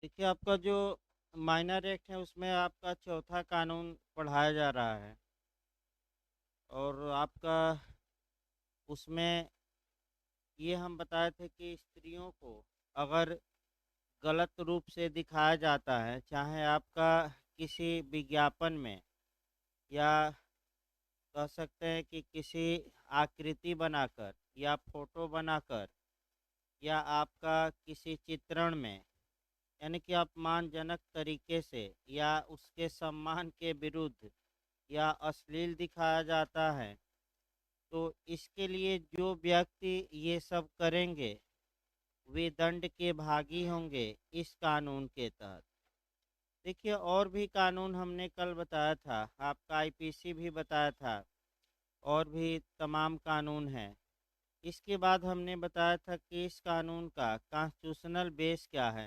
देखिए, आपका जो माइनर एक्ट है उसमें आपका चौथा कानून पढ़ाया जा रहा है। और आपका उसमें ये हम बताए थे कि स्त्रियों को अगर गलत रूप से दिखाया जाता है, चाहे आपका किसी विज्ञापन में या कह सकते हैं कि किसी आकृति बनाकर या फोटो बनाकर या आपका किसी चित्रण में, यानी कि अपमानजनक तरीके से या उसके सम्मान के विरुद्ध या अश्लील दिखाया जाता है, तो इसके लिए जो व्यक्ति ये सब करेंगे वे दंड के भागी होंगे इस कानून के तहत। देखिए, और भी कानून हमने कल बताया था, आपका आईपीसी भी बताया था, और भी तमाम कानून हैं। इसके बाद हमने बताया था कि इस कानून का कॉन्स्टिट्यूशनल बेस क्या है,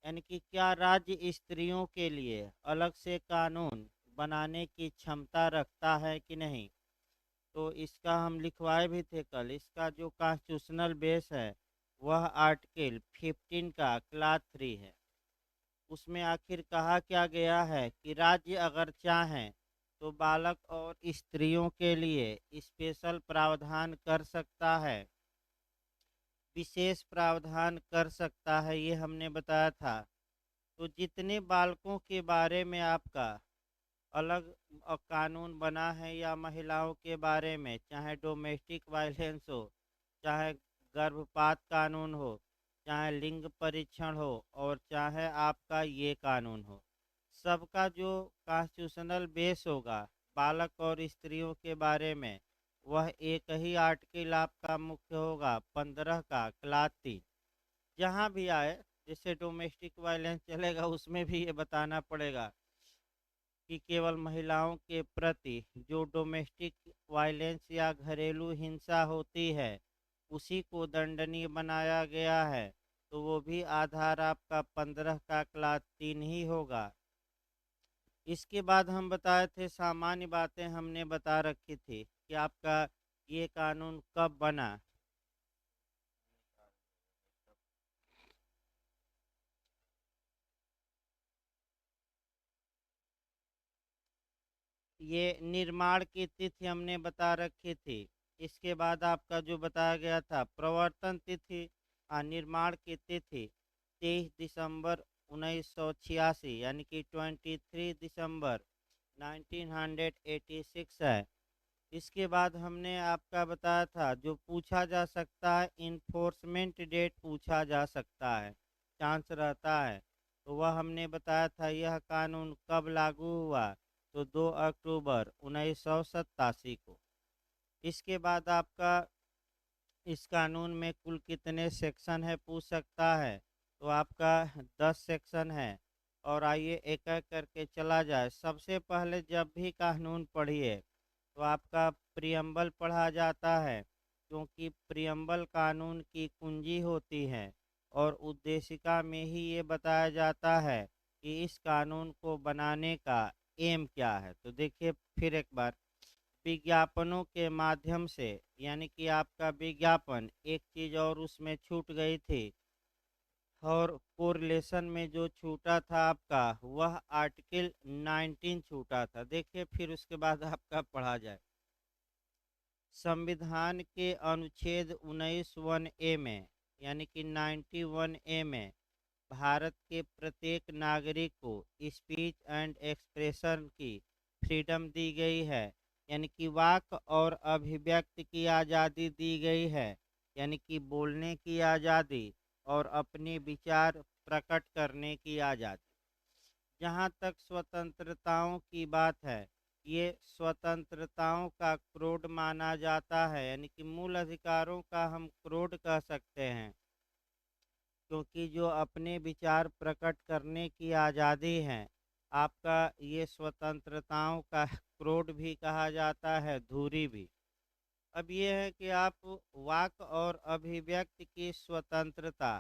यानी कि क्या राज्य स्त्रियों के लिए अलग से कानून बनाने की क्षमता रखता है कि नहीं। तो इसका हम लिखवाए भी थे कल। इसका जो कॉन्स्टिट्यूशनल बेस है वह आर्टिकल 15 का क्लास 3 है। उसमें आखिर कहा क्या गया है कि राज्य अगर चाहें तो बालक और स्त्रियों के लिए स्पेशल प्रावधान कर सकता है, विशेष प्रावधान कर सकता है, ये हमने बताया था। तो जितने बालकों के बारे में आपका अलग कानून बना है या महिलाओं के बारे में, चाहे डोमेस्टिक वायलेंस हो, चाहे गर्भपात कानून हो, चाहे लिंग परीक्षण हो, और चाहे आपका ये कानून हो, सबका जो कॉन्स्टिट्यूशनल बेस होगा बालक और स्त्रियों के बारे में, वह एक ही आर्टिकल आपका मुख्य होगा 15 का क्लास 3। जहाँ भी आए, जैसे डोमेस्टिक वायलेंस चलेगा उसमें भी ये बताना पड़ेगा कि केवल महिलाओं के प्रति जो डोमेस्टिक वायलेंस या घरेलू हिंसा होती है उसी को दंडनीय बनाया गया है। तो वो भी आधार आपका 15 का क्लास 3 ही होगा। इसके बाद हम बताए थे, सामान्य बातें हमने बता रखी थी कि आपका ये कानून कब बना। ये निर्माण की तिथि हमने बता रखी थी। इसके बाद आपका जो बताया गया था प्रवर्तन तिथि, निर्माण की तिथि 23 दिसंबर 1986, यानी कि 23 दिसंबर 1986 है। इसके बाद हमने आपका बताया था जो पूछा जा सकता है, इन्फोर्समेंट डेट पूछा जा सकता है, चांस रहता है। तो वह हमने बताया था, यह कानून कब लागू हुआ, तो 2 अक्टूबर 1987 को। इसके बाद आपका इस कानून में कुल कितने सेक्शन है पूछ सकता है, तो आपका 10 सेक्शन है। और आइए एक एक करके चला जाए। सबसे पहले जब भी कानून पढ़िए तो आपका प्रियम्बल पढ़ा जाता है, क्योंकि प्रियम्बल कानून की कुंजी होती है और उद्देशिका में ही ये बताया जाता है कि इस कानून को बनाने का एम क्या है। तो देखिए फिर एक बार, विज्ञापनों के माध्यम से, यानी कि आपका विज्ञापन एक चीज़ और उसमें छूट गई थी, और कोरिलेशन में जो छूटा था आपका वह आर्टिकल 19 छूटा था। देखिए फिर उसके बाद आपका पढ़ा जाए, संविधान के अनुच्छेद 19(1)(a) में, यानी कि 91(a) में भारत के प्रत्येक नागरिक को स्पीच एंड एक्सप्रेशन की फ्रीडम दी गई है, यानी कि वाक और अभिव्यक्ति की आज़ादी दी गई है, यानी कि बोलने की आज़ादी और अपने विचार प्रकट करने की आज़ादी। जहाँ तक स्वतंत्रताओं की बात है, ये स्वतंत्रताओं का क्रोड माना जाता है, यानी कि मूल अधिकारों का हम क्रोड कह सकते हैं, क्योंकि जो अपने विचार प्रकट करने की आज़ादी है, आपका ये स्वतंत्रताओं का क्रोड भी कहा जाता है, धुरी भी। अब ये है कि आप वाक और अभिव्यक्ति की स्वतंत्रता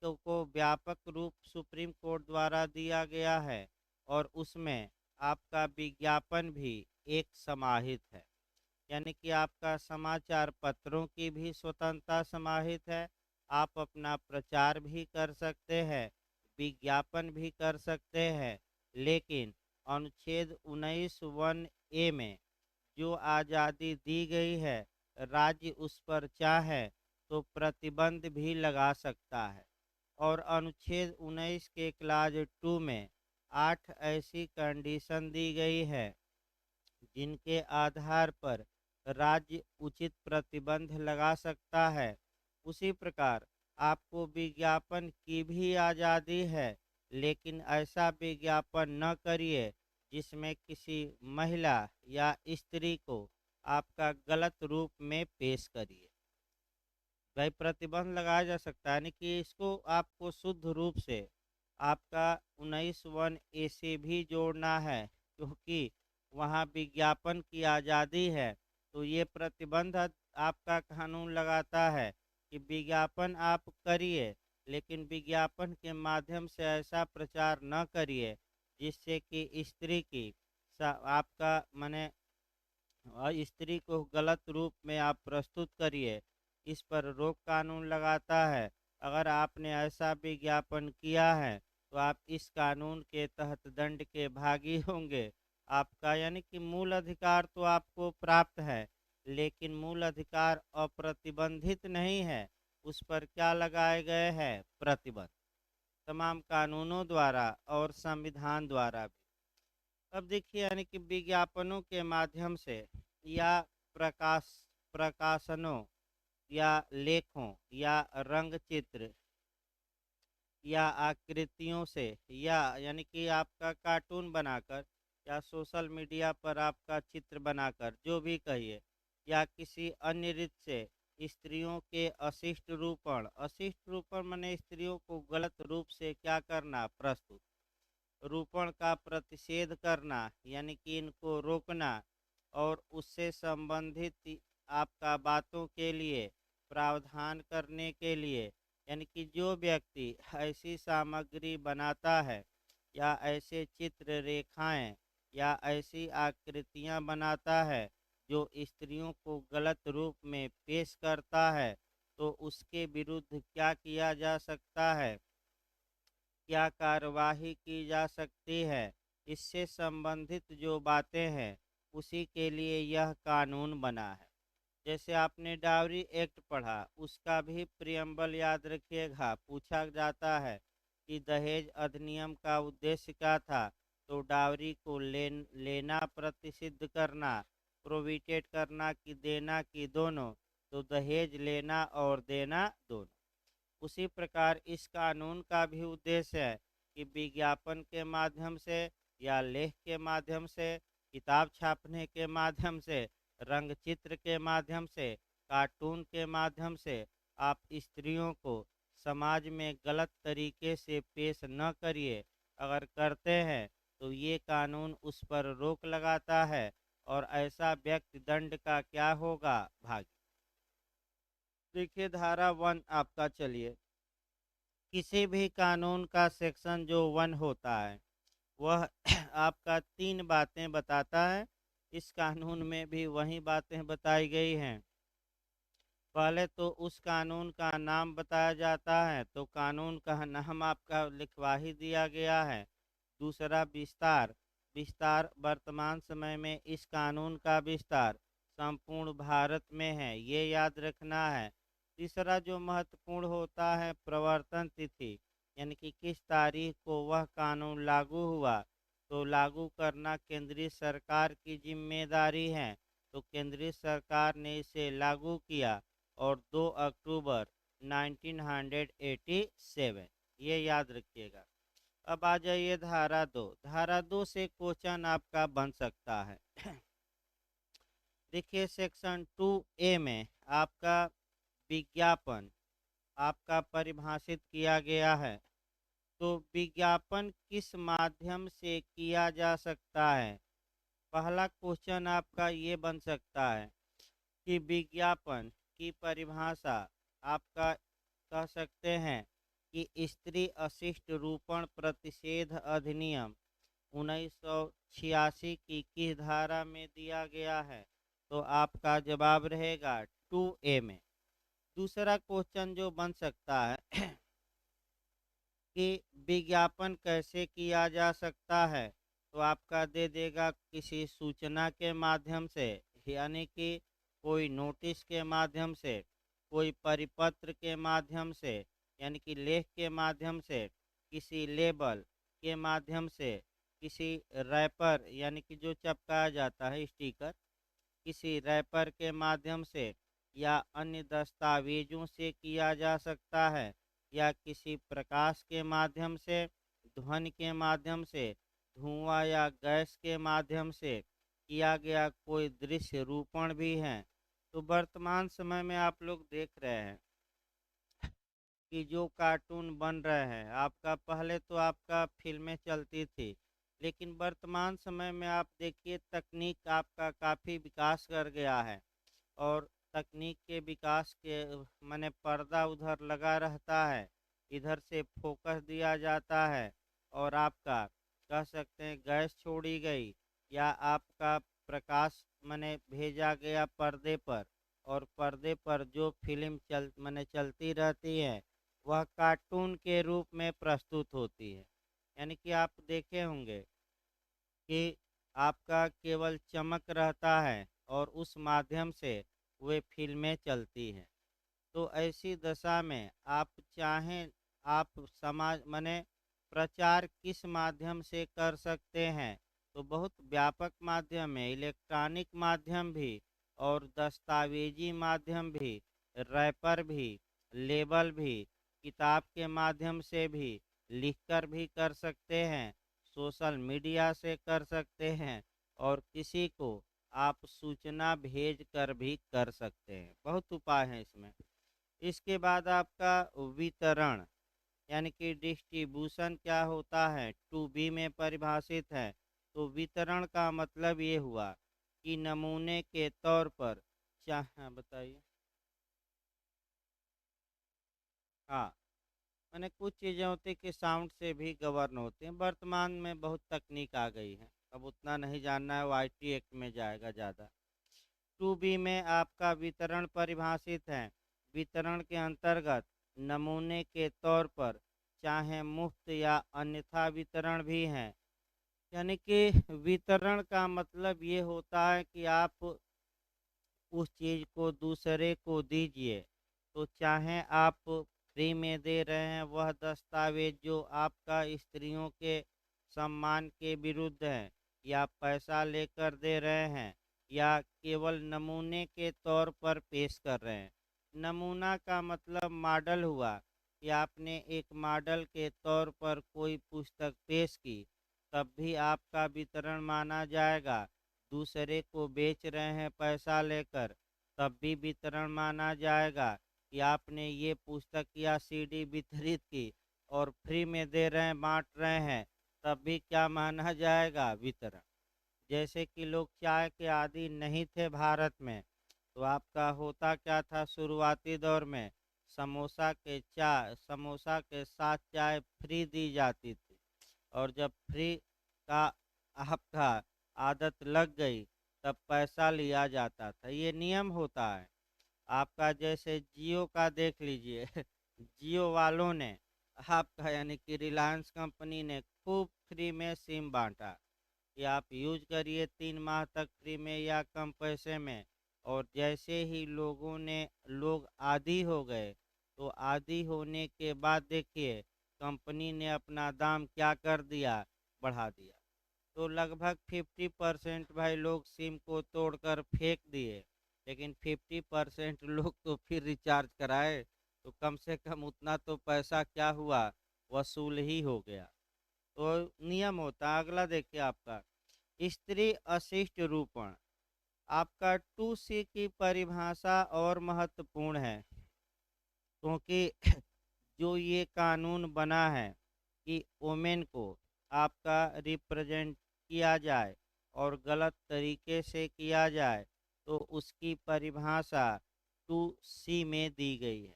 को व्यापक रूप सुप्रीम कोर्ट द्वारा दिया गया है, और उसमें आपका विज्ञापन भी एक समाहित है, यानी कि आपका समाचार पत्रों की भी स्वतंत्रता समाहित है। आप अपना प्रचार भी कर सकते हैं, विज्ञापन भी कर सकते हैं, लेकिन अनुच्छेद 19(1) में जो आज़ादी दी गई है, राज्य उस पर चाहे तो प्रतिबंध भी लगा सकता है। और अनुच्छेद 19 के क्लाज 2 में 8 ऐसी कंडीशन दी गई है जिनके आधार पर राज्य उचित प्रतिबंध लगा सकता है। उसी प्रकार आपको विज्ञापन की भी आज़ादी है, लेकिन ऐसा विज्ञापन न करिए जिसमें किसी महिला या स्त्री को आपका गलत रूप में पेश करिए। भाई प्रतिबंध लगाया जा सकता है, यानी कि इसको आपको शुद्ध रूप से आपका 19(1) से भी जोड़ना है, क्योंकि वहाँ विज्ञापन की आज़ादी है। तो ये प्रतिबंध आपका कानून लगाता है कि विज्ञापन आप करिए, लेकिन विज्ञापन के माध्यम से ऐसा प्रचार न करिए जिससे कि स्त्री की आपका माने स्त्री को गलत रूप में आप प्रस्तुत करिए। इस पर रोक कानून लगाता है। अगर आपने ऐसा विज्ञापन किया है तो आप इस कानून के तहत दंड के भागी होंगे। आपका यानी कि मूल अधिकार तो आपको प्राप्त है, लेकिन मूल अधिकार अप्रतिबंधित नहीं है, उस पर क्या लगाए गए हैं? प्रतिबंध, तमाम कानूनों द्वारा और संविधान द्वारा भी। अब देखिए, यानी कि विज्ञापनों के माध्यम से या प्रकाशनों या लेखों या रंग चित्र या आकृतियों से या यानी कि आपका कार्टून बनाकर या सोशल मीडिया पर आपका चित्र बनाकर जो भी कहिए, या किसी अन्य रीत से स्त्रियों के अशिष्ट रूपण माने स्त्रियों को गलत रूप से क्या करना? प्रस्तुत रूपण का प्रतिषेध करना, यानी कि इनको रोकना और उससे संबंधित आपका बातों के लिए प्रावधान करने के लिए, यानी कि जो व्यक्ति ऐसी सामग्री बनाता है या ऐसे चित्र रेखाएं या ऐसी आकृतियां बनाता है जो स्त्रियों को गलत रूप में पेश करता है, तो उसके विरुद्ध क्या किया जा सकता है, क्या कार्यवाही की जा सकती है। इससे संबंधित जो बातें हैं उसी के लिए यह कानून बना है। जैसे आपने डावरी एक्ट पढ़ा, उसका भी प्रियम्बल याद रखिएगा। पूछा जाता है कि दहेज अधिनियम का उद्देश्य क्या था, तो डावरी को लेना प्रतिषिद्ध करना, प्रोविटेट करना कि देना कि दोनों, तो दहेज लेना और देना दोनों। उसी प्रकार इस कानून का भी उद्देश्य है कि विज्ञापन के माध्यम से या लेख के माध्यम से, किताब छापने के माध्यम से, रंग चित्र के माध्यम से, कार्टून के माध्यम से आप स्त्रियों को समाज में गलत तरीके से पेश न करिए। अगर करते हैं तो ये कानून उस पर रोक लगाता है और ऐसा व्यक्ति दंड का क्या होगा? भागी। देखिए धारा 1 आपका, चलिए, किसी भी कानून का सेक्शन जो 1 होता है वह आपका 3 बातें बताता है। इस कानून में भी वही बातें बताई गई हैं। पहले तो उस कानून का नाम बताया जाता है, तो कानून का नाम आपका लिखवा ही दिया गया है। दूसरा विस्तार, विस्तार वर्तमान समय में इस कानून का विस्तार संपूर्ण भारत में है, ये याद रखना है। तीसरा जो महत्वपूर्ण होता है प्रवर्तन तिथि, यानी कि किस तारीख को वह कानून लागू हुआ, तो लागू करना केंद्रीय सरकार की जिम्मेदारी है। तो केंद्रीय सरकार ने इसे लागू किया और 2 अक्टूबर 1987, ये याद रखिएगा। अब आ जाइए धारा 2। धारा 2 से क्वेश्चन आपका बन सकता है। देखिए सेक्शन 2A में आपका विज्ञापन आपका परिभाषित किया गया है। तो विज्ञापन किस माध्यम से किया जा सकता है? पहला क्वेश्चन आपका ये बन सकता है कि विज्ञापन की परिभाषा आपका कह सकते हैं कि स्त्री अशिष्ट रूपण प्रतिषेध अधिनियम 1986 की किस धारा में दिया गया है? तो आपका जवाब रहेगा 2A में। दूसरा क्वेश्चन जो बन सकता है कि विज्ञापन कैसे किया जा सकता है, तो आपका दे देगा किसी सूचना के माध्यम से, यानी कि कोई नोटिस के माध्यम से, कोई परिपत्र के माध्यम से, यानी कि लेख के माध्यम से, किसी लेबल के माध्यम से, किसी रैपर यानी कि जो चिपकाया जाता है स्टिकर, किसी रैपर के माध्यम से, या अन्य दस्तावेजों से किया जा सकता है, या किसी प्रकाश के माध्यम से, ध्वनि के माध्यम से, धुआं या गैस के माध्यम से किया गया कोई दृश्य रूपण भी है। तो वर्तमान समय में आप लोग देख रहे हैं कि जो कार्टून बन रहे हैं, आपका पहले तो आपका फिल्में चलती थी, लेकिन वर्तमान समय में आप देखिए तकनीक आपका काफ़ी विकास कर गया है। और तकनीक के विकास के माने पर्दा उधर लगा रहता है, इधर से फोकस दिया जाता है, और आपका कह सकते हैं गैस छोड़ी गई, या आपका प्रकाश माने भेजा गया पर्दे पर, और पर्दे पर जो फिल्म माने चलती रहती है वह कार्टून के रूप में प्रस्तुत होती है। यानी कि आप देखे होंगे कि आपका केवल चमक रहता है और उस माध्यम से वे फिल्में चलती हैं। तो ऐसी दशा में आप चाहें, आप समाज माने प्रचार किस माध्यम से कर सकते हैं, तो बहुत व्यापक माध्यम है, इलेक्ट्रॉनिक माध्यम भी, और दस्तावेजी माध्यम भी, रैपर भी, लेबल भी, किताब के माध्यम से भी, लिखकर भी कर सकते हैं, सोशल मीडिया से कर सकते हैं, और किसी को आप सूचना भेज कर भी कर सकते हैं। बहुत उपाय हैं इसमें। इसके बाद आपका वितरण, यानी कि डिस्ट्रीब्यूशन क्या होता है, टू बी में परिभाषित है। तो वितरण का मतलब ये हुआ कि नमूने के तौर पर, हाँ बताइए। हाँ, मैंने कुछ चीज़ें होती हैं कि साउंड से भी गवर्न होती हैं। वर्तमान में बहुत तकनीक आ गई है, अब उतना नहीं जानना है, वो आईटी एक्ट में जाएगा ज़्यादा। टू बी में आपका वितरण परिभाषित है। वितरण के अंतर्गत नमूने के तौर पर चाहे मुफ्त या अन्यथा वितरण भी है। यानी कि वितरण का मतलब ये होता है कि आप उस चीज़ को दूसरे को दीजिए, तो चाहे आप फ्री में दे रहे हैं वह दस्तावेज जो आपका स्त्रियों के सम्मान के विरुद्ध है, या पैसा लेकर दे रहे हैं, या केवल नमूने के तौर पर पेश कर रहे हैं। नमूना का मतलब मॉडल हुआ कि आपने एक मॉडल के तौर पर कोई पुस्तक पेश की, तब भी आपका वितरण माना जाएगा। दूसरे को बेच रहे हैं पैसा लेकर, तब भी वितरण माना जाएगा कि आपने ये पुस्तक या सीडी वितरित की और फ्री में दे रहे हैं, बांट रहे हैं, तब भी क्या माना जाएगा, वितरण। जैसे कि लोग चाय के आदी नहीं थे भारत में, तो आपका होता क्या था शुरुआती दौर में, समोसा के साथ चाय फ्री दी जाती थी। और जब फ्री का आपका आदत लग गई, तब पैसा लिया जाता था, ये नियम होता है। आपका जैसे जियो का देख लीजिए जियो वालों ने आपका यानी कि रिलायंस कंपनी ने खूब फ्री में सिम बांटा कि आप यूज करिए 3 माह तक फ्री में या कम पैसे में। और जैसे ही लोग आदी हो गए, तो आदी होने के बाद देखिए कंपनी ने अपना दाम क्या कर दिया, बढ़ा दिया। तो लगभग 50% भाई लोग सिम को तोड़कर फेंक दिए, लेकिन 50% लोग तो फिर रिचार्ज कराए, तो कम से कम उतना तो पैसा क्या हुआ, वसूल ही हो गया। तो नियम होता है। अगला देखिए आपका स्त्री अशिष्ट रूपण। आपका टू सी की परिभाषा और महत्वपूर्ण है, क्योंकि जो ये कानून बना है कि वोमेन को आपका रिप्रेजेंट किया जाए और गलत तरीके से किया जाए, तो उसकी परिभाषा टू सी में दी गई है।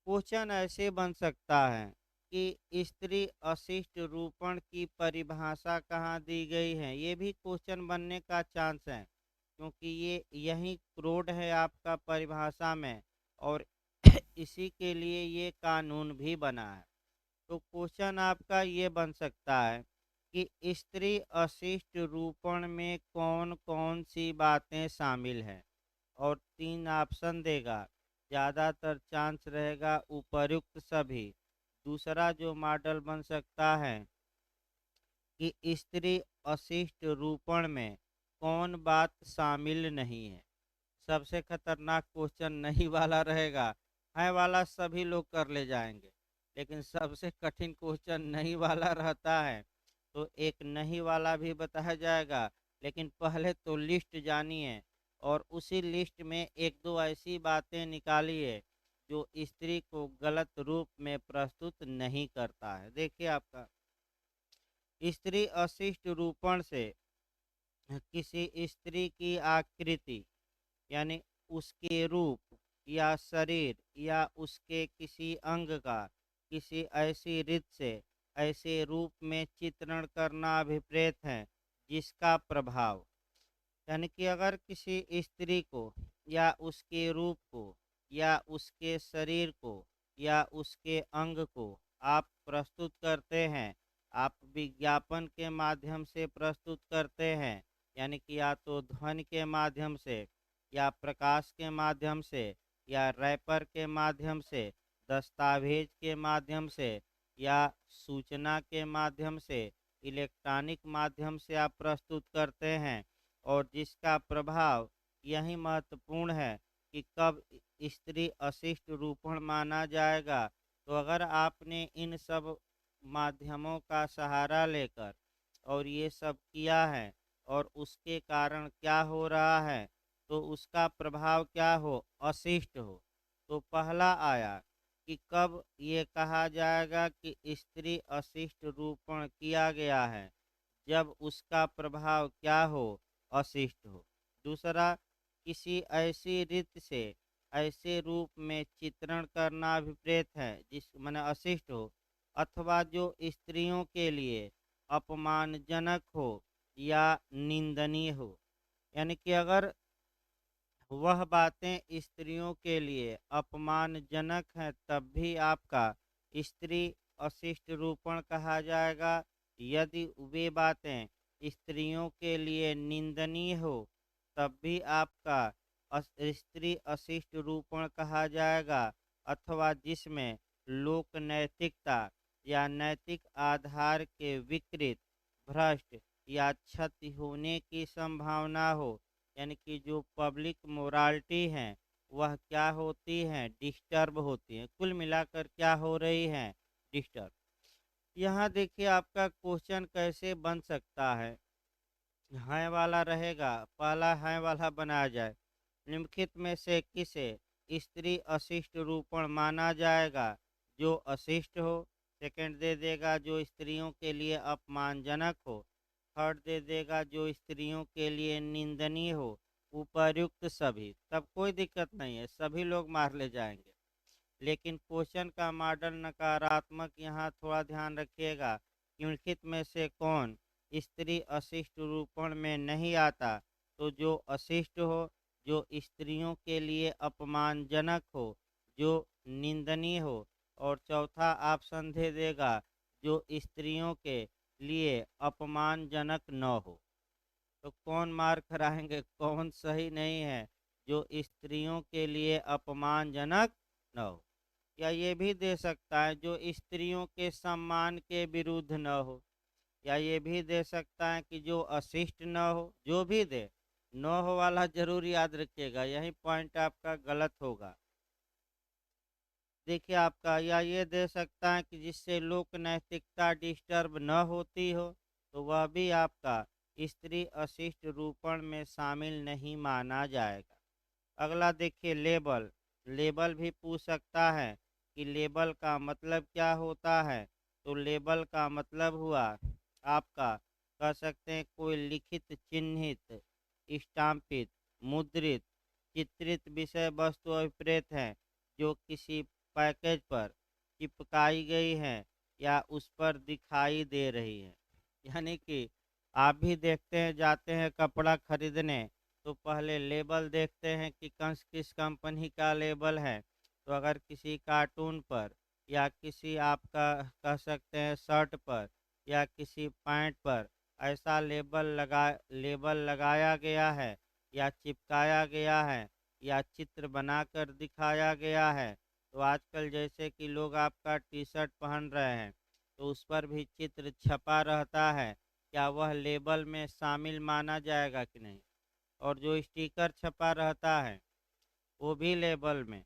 क्वेश्चन ऐसे बन सकता है कि स्त्री अशिष्ट रूपण की परिभाषा कहाँ दी गई है, ये भी क्वेश्चन बनने का चांस है, क्योंकि ये यही क्रोड है आपका परिभाषा में, और इसी के लिए ये कानून भी बना है। तो क्वेश्चन आपका ये बन सकता है कि स्त्री अशिष्ट रूपण में कौन कौन सी बातें शामिल हैं, और 3 ऑप्शन देगा। ज़्यादातर चांस रहेगा उपर्युक्त सभी। दूसरा जो मॉडल बन सकता है कि स्त्री अशिष्ट रूपण में कौन बात शामिल नहीं है। सबसे खतरनाक क्वेश्चन नहीं वाला रहेगा। है वाला सभी लोग कर ले जाएंगे, लेकिन सबसे कठिन क्वेश्चन नहीं वाला रहता है। तो एक नहीं वाला भी बताया जाएगा, लेकिन पहले तो लिस्ट जानिए और उसी लिस्ट में एक दो ऐसी बातें निकालिए जो स्त्री को गलत रूप में प्रस्तुत नहीं करता है। देखिए आपका स्त्री अशिष्ट रूपण से किसी स्त्री की आकृति, यानी उसके रूप या शरीर या उसके किसी अंग का किसी ऐसी रीत से ऐसे रूप में चित्रण करना अभिप्रेत है जिसका प्रभाव, यानी कि अगर किसी स्त्री को या उसके रूप को या उसके शरीर को या उसके अंग को आप प्रस्तुत करते हैं, आप विज्ञापन के माध्यम से प्रस्तुत करते हैं, यानी कि या तो ध्वनि के माध्यम से या प्रकाश के माध्यम से या रैपर के माध्यम से, दस्तावेज के माध्यम से या सूचना के माध्यम से, इलेक्ट्रॉनिक माध्यम से आप प्रस्तुत करते हैं, और जिसका प्रभाव यही महत्वपूर्ण है कि कब स्त्री अशिष्ट रूपण माना जाएगा। तो अगर आपने इन सब माध्यमों का सहारा लेकर और ये सब किया है और उसके कारण क्या हो रहा है, तो उसका प्रभाव क्या हो, अशिष्ट हो। तो पहला आया कि कब ये कहा जाएगा कि स्त्री अशिष्ट रूपण किया गया है, जब उसका प्रभाव क्या हो, अशिष्ट हो। दूसरा, किसी ऐसी रीत से ऐसे रूप में चित्रण करना अभिप्रेत है जिस मन अशिष्ट हो, अथवा जो स्त्रियों के लिए अपमानजनक हो या निंदनीय हो। यानी कि अगर वह बातें स्त्रियों के लिए अपमानजनक हैं, तब भी आपका स्त्री अशिष्ट रूपण कहा जाएगा। यदि वे बातें स्त्रियों के लिए निंदनीय हो, तब भी आपका स्त्री अशिष्ट रूपण कहा जाएगा। अथवा जिसमें लोक नैतिकता या नैतिक आधार के विकृत, भ्रष्ट या क्षति होने की संभावना हो, यानी कि जो पब्लिक मोरालिटी है वह क्या होती है, डिस्टर्ब होती है। कुल मिलाकर क्या हो रही है, डिस्टर्ब। यहाँ देखिए आपका क्वेश्चन कैसे बन सकता है वाला रहेगा। पहला है वाला बनाया जाए, निम्नलिखित में से किसे स्त्री अशिष्ट रूपण माना जाएगा, जो अशिष्ट हो। सेकंड दे देगा जो स्त्रियों के लिए अपमानजनक हो। थर्ड दे देगा जो स्त्रियों के लिए निंदनीय हो। उपर्युक्त सभी, तब कोई दिक्कत नहीं है, सभी लोग मार ले जाएंगे। लेकिन क्वेश्चन का मॉडल नकारात्मक, यहाँ थोड़ा ध्यान रखिएगा। निम्नलिखित में से कौन स्त्री अशिष्ट रूपण में नहीं आता, तो जो अशिष्ट हो, जो स्त्रियों के लिए अपमानजनक हो, जो निंदनीय हो। और चौथा ऑप्शन दे देगा जो स्त्रियों के लिए अपमानजनक न हो। तो कौन मार कराएंगे, कौन सही नहीं है, जो स्त्रियों के लिए अपमानजनक न हो। या ये भी दे सकता है जो स्त्रियों के सम्मान के विरुद्ध न हो। या ये भी दे सकता है कि जो अशिष्ट न हो। जो भी दे, न हो वाला जरूर याद रखिएगा, यही पॉइंट आपका गलत होगा। देखिए आपका, या ये दे सकता है कि जिससे लोक नैतिकता डिस्टर्ब न होती हो, तो वह भी आपका स्त्री अशिष्ट रूपण में शामिल नहीं माना जाएगा। अगला देखिए लेबल। लेबल भी पूछ सकता है कि लेबल का मतलब क्या होता है। तो लेबल का मतलब हुआ आपका, कह सकते हैं कोई लिखित, चिन्हित, स्टाम्पित, मुद्रित, चित्रित विषय वस्तु अभिप्रेत है जो किसी पैकेज पर चिपकाई गई है या उस पर दिखाई दे रही है। यानी कि आप भी देखते हैं, जाते हैं कपड़ा खरीदने, तो पहले लेबल देखते हैं कि किस कंपनी का लेबल है। तो अगर किसी कार्टून पर या किसी आपका कह सकते हैं शर्ट पर या किसी पैंट पर ऐसा लेबल लगाया गया है या चिपकाया गया है या चित्र बनाकर दिखाया गया है। तो आजकल जैसे कि लोग आपका टी शर्ट पहन रहे हैं तो उस पर भी चित्र छपा रहता है, क्या वह लेबल में शामिल माना जाएगा कि नहीं? और जो स्टिकर छपा रहता है वो भी लेबल में।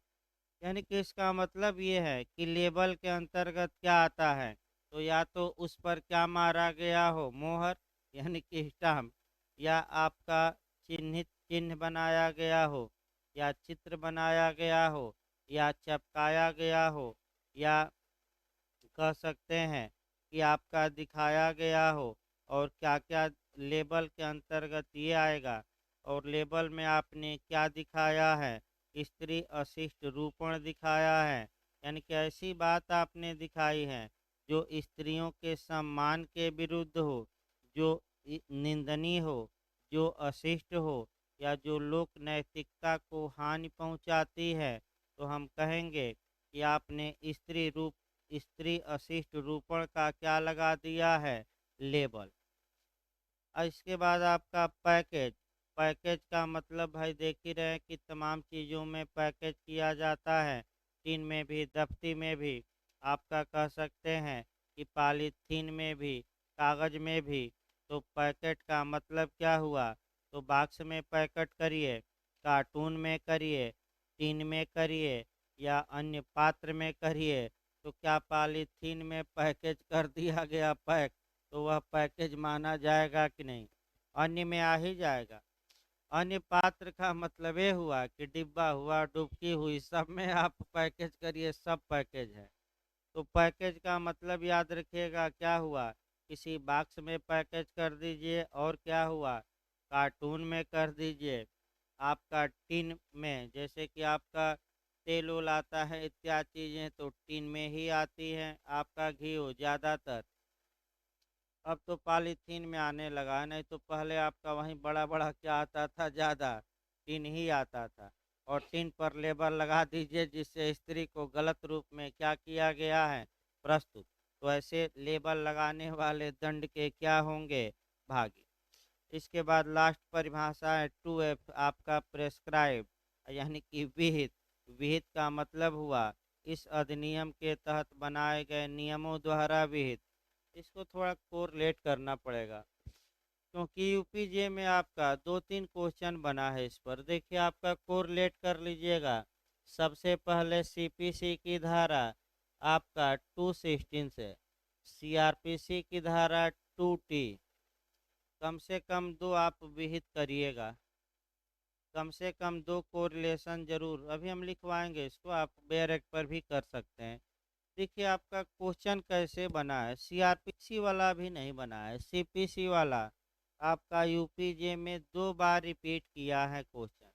यानी कि इसका मतलब ये है कि लेबल के अंतर्गत क्या आता है, तो या तो उस पर क्या मारा गया हो मोहर यानी कि स्टाम्प, या आपका चिन्हित चिन्ह बनाया गया हो, या चित्र बनाया गया हो, या चपकाया गया हो, या कह सकते हैं कि आपका दिखाया गया हो। और क्या-क्या लेबल के अंतर्गत ये आएगा, और लेबल में आपने क्या दिखाया है, स्त्री अशिष्ट रूपण दिखाया है, यानी कि ऐसी बात आपने दिखाई है जो स्त्रियों के सम्मान के विरुद्ध हो, जो निंदनीय हो, जो अशिष्ट हो, या जो लोक नैतिकता को हानि पहुंचाती है, तो हम कहेंगे कि आपने स्त्री अशिष्ट रूपण का क्या लगा दिया है, लेबल। इसके बाद आपका पैकेज। पैकेज का मतलब भाई देख ही रहे हैं कि तमाम चीज़ों में पैकेज किया जाता है, टीन में भी दफ्ती में भी, आपका कह सकते हैं कि पॉलीथीन में भी, कागज़ में भी। तो पैकेट का मतलब क्या हुआ, तो बॉक्स में पैकेट करिए, कार्टून में करिए, टीन में करिए, या अन्य पात्र में करिए। तो क्या पॉलीथीन में पैकेज कर दिया गया पैक, तो वह पैकेज माना जाएगा कि नहीं? अन्य में आ ही जाएगा। अन्य पात्र का मतलब ये हुआ कि डिब्बा हुआ, डुबकी हुई, सब में आप पैकेज करिए, सब पैकेज है। तो पैकेज का मतलब याद रखिएगा क्या हुआ, किसी बॉक्स में पैकेज कर दीजिए, और क्या हुआ, कार्टून में कर दीजिए, आपका टिन में, जैसे कि आपका तेल उल आता है इत्यादि चीज़ें तो टिन में ही आती हैं, आपका घी हो ज़्यादातर। अब तो पॉलीथीन में आने लगा है, नहीं तो पहले आपका वहीं बड़ा-बड़ा क्या आता था, ज़्यादा टिन ही आता था। और टिन पर लेबल लगा दीजिए जिससे स्त्री को गलत रूप में क्या किया गया है, प्रस्तुत। तो ऐसे लेबल लगाने वाले दंड के क्या होंगे, भागी। इसके बाद लास्ट परिभाषा है 2F आपका प्रेस्क्राइब, यानी कि विहित। विहित का मतलब हुआ इस अधिनियम के तहत बनाए गए नियमों द्वारा विहित। इसको थोड़ा कोरिलेट करना पड़ेगा क्योंकि यूपीजे में आपका 2-3 क्वेश्चन बना है इस पर। देखिए आपका कोरिलेट कर लीजिएगा। सबसे पहले सीपीसी की धारा आपका 216 से, सीआरपीसी की धारा 2T, कम से कम दो आप विहित करिएगा, कम से कम दो कोरिलेशन जरूर। अभी हम लिखवाएंगे इसको, आप बेरेक्ट पर भी कर सकते हैं। देखिए आपका क्वेश्चन कैसे बना है, सीआरपीसी वाला भी नहीं बना है, सीपीसी वाला आपका यूपीजे में 2 बार रिपीट किया है क्वेश्चन।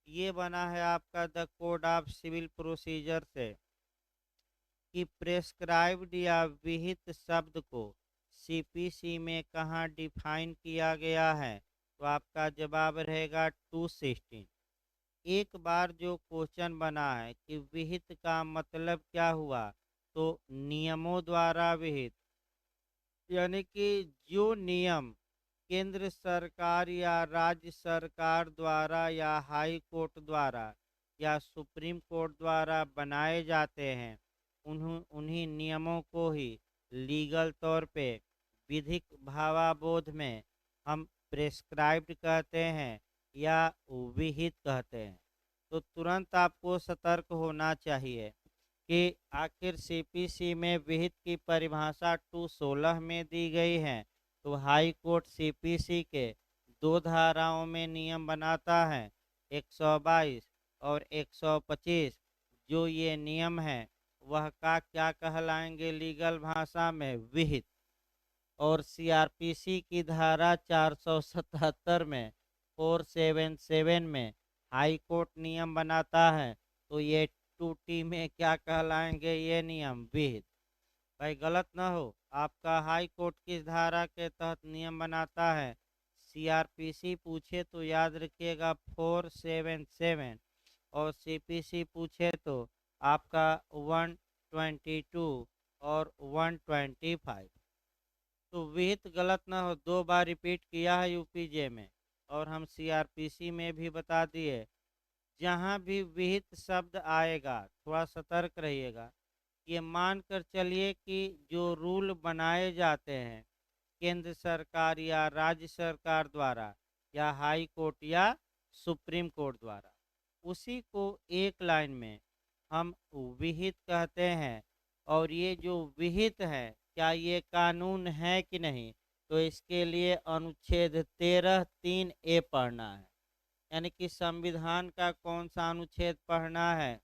ये बना है आपका the code of civil procedure से कि प्रेस्क्राइब्ड या विहित शब्द को सीपीसी में कहाँ डिफाइन किया गया है, तो आपका जवाब रहेगा 216। एक बार जो क्वेश्चन बना है कि विहित का मतलब क्या हुआ, तो नियमों द्वारा विहित, यानी कि जो नियम केंद्र सरकार या राज्य सरकार द्वारा या हाई कोर्ट द्वारा या सुप्रीम कोर्ट द्वारा बनाए जाते हैं, उन्हीं नियमों को ही लीगल तौर पे विधिक भावाबोध में हम प्रेस्क्राइब्ड कहते हैं या विहित कहते हैं। तो तुरंत आपको सतर्क होना चाहिए कि आखिर सीपीसी में विहित की परिभाषा 216 में दी गई है। तो हाई कोर्ट सीपीसी के 2 धाराओं में नियम बनाता है, 122 और 125। जो ये नियम है वह का क्या कहलाएंगे लीगल भाषा में, विहित। और सीआरपीसी की धारा 477 में, 477 में हाई कोर्ट नियम बनाता है, तो ये 2T में क्या कहलाएंगे ये नियम, विहित। भाई गलत ना हो, आपका हाई कोर्ट किस धारा के तहत नियम बनाता है, सीआरपीसी पूछे तो याद रखिएगा 477, और सीपीसी पूछे तो आपका 1 122 और 125। तो विहित गलत ना हो, 2 बार रिपीट किया है यूपीजे में और हम सीआरपीसी में भी बता दिए। जहाँ भी विहित शब्द आएगा थोड़ा सतर्क रहिएगा। ये मान कर चलिए कि जो रूल बनाए जाते हैं केंद्र सरकार या राज्य सरकार द्वारा या हाई कोर्ट या सुप्रीम कोर्ट द्वारा, उसी को एक लाइन में हम विहित कहते हैं। और ये जो विहित है, क्या ये कानून है कि नहीं, तो इसके लिए अनुच्छेद 13(3)(a) पढ़ना है। यानी कि संविधान का कौन सा अनुच्छेद पढ़ना है?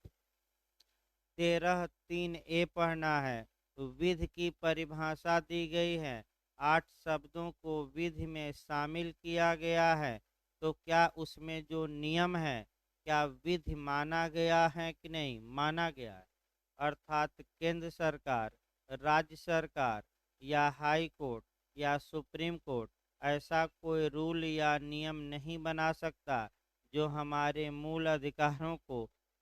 13(3)(a) पढ़ना है। तो विधि की परिभाषा दी गई है, 8 शब्दों को विधि में शामिल किया गया है। तो क्या उसमें जो नियम है, क्या विधि माना गया है कि नहीं माना गया है? अर्थात केंद्र सरकार, राज्य सरकार या हाई कोर्ट या सुप्रीम कोर्ट ऐसा कोई रूल या नियम नहीं बना सकता जो हमारे मूल अधिकारों को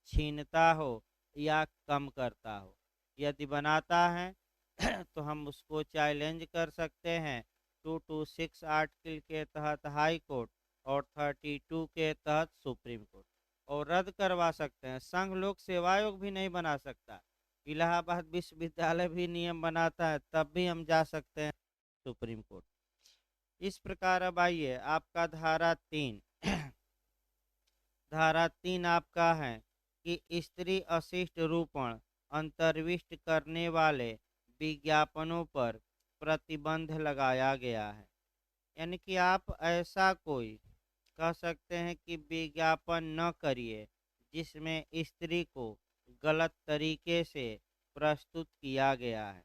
छीनता हो या कम करता हो। यदि बनाता है तो हम उसको चैलेंज कर सकते हैं 226 आर्टिकल के तहत हाई कोर्ट और 32 के तहत सुप्रीम कोर्ट, और रद्द करवा सकते हैं। संघ लोक सेवा आयोग भी नहीं बना सकता, इलाहाबाद विश्वविद्यालय भी नियम बनाता है, तब भी हम जा सकते हैं सुप्रीम कोर्ट। इस प्रकार अब आइए आपका धारा 3 धारा 3 आपका है कि स्त्री अशिष्ट रूपण अंतर्विष्ट करने वाले विज्ञापनों पर प्रतिबंध लगाया गया है। यानी कि आप ऐसा कोई कह सकते हैं कि विज्ञापन न करिए जिसमें स्त्री को गलत तरीके से प्रस्तुत किया गया है।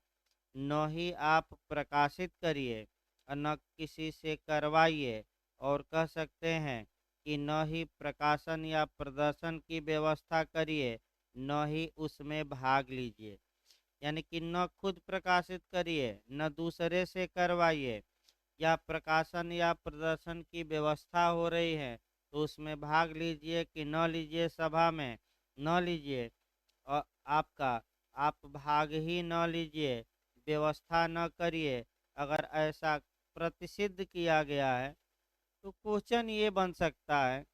न ही आप प्रकाशित करिए और न किसी से करवाइए, और कह सकते हैं कि न ही प्रकाशन या प्रदर्शन की व्यवस्था करिए, न ही उसमें भाग लीजिए। यानी कि न खुद प्रकाशित करिए, न दूसरे से करवाइए, या प्रकाशन या प्रदर्शन की व्यवस्था हो रही है तो उसमें भाग लीजिए कि न लीजिए, सभा में न लीजिए, और आप भाग ही न लीजिए, व्यवस्था न करिए। अगर ऐसा प्रतिसिद्ध किया गया है तो क्वेश्चन ये बन सकता है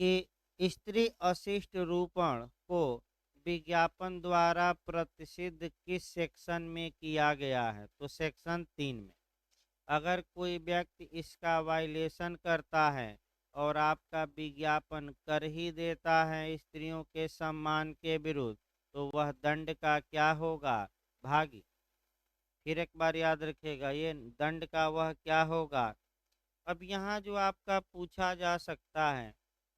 कि स्त्री अशिष्ट रूपण को विज्ञापन द्वारा प्रतिसिद्ध किस सेक्शन में किया गया है? तो सेक्शन 3 में। अगर कोई व्यक्ति इसका वायलेशन करता है और आपका विज्ञापन कर ही देता है स्त्रियों के सम्मान के विरुद्ध, तो वह दंड का क्या होगा? भागी। फिर एक बार याद रखिएगा, ये दंड का वह क्या होगा? अब यहाँ जो आपका पूछा जा सकता है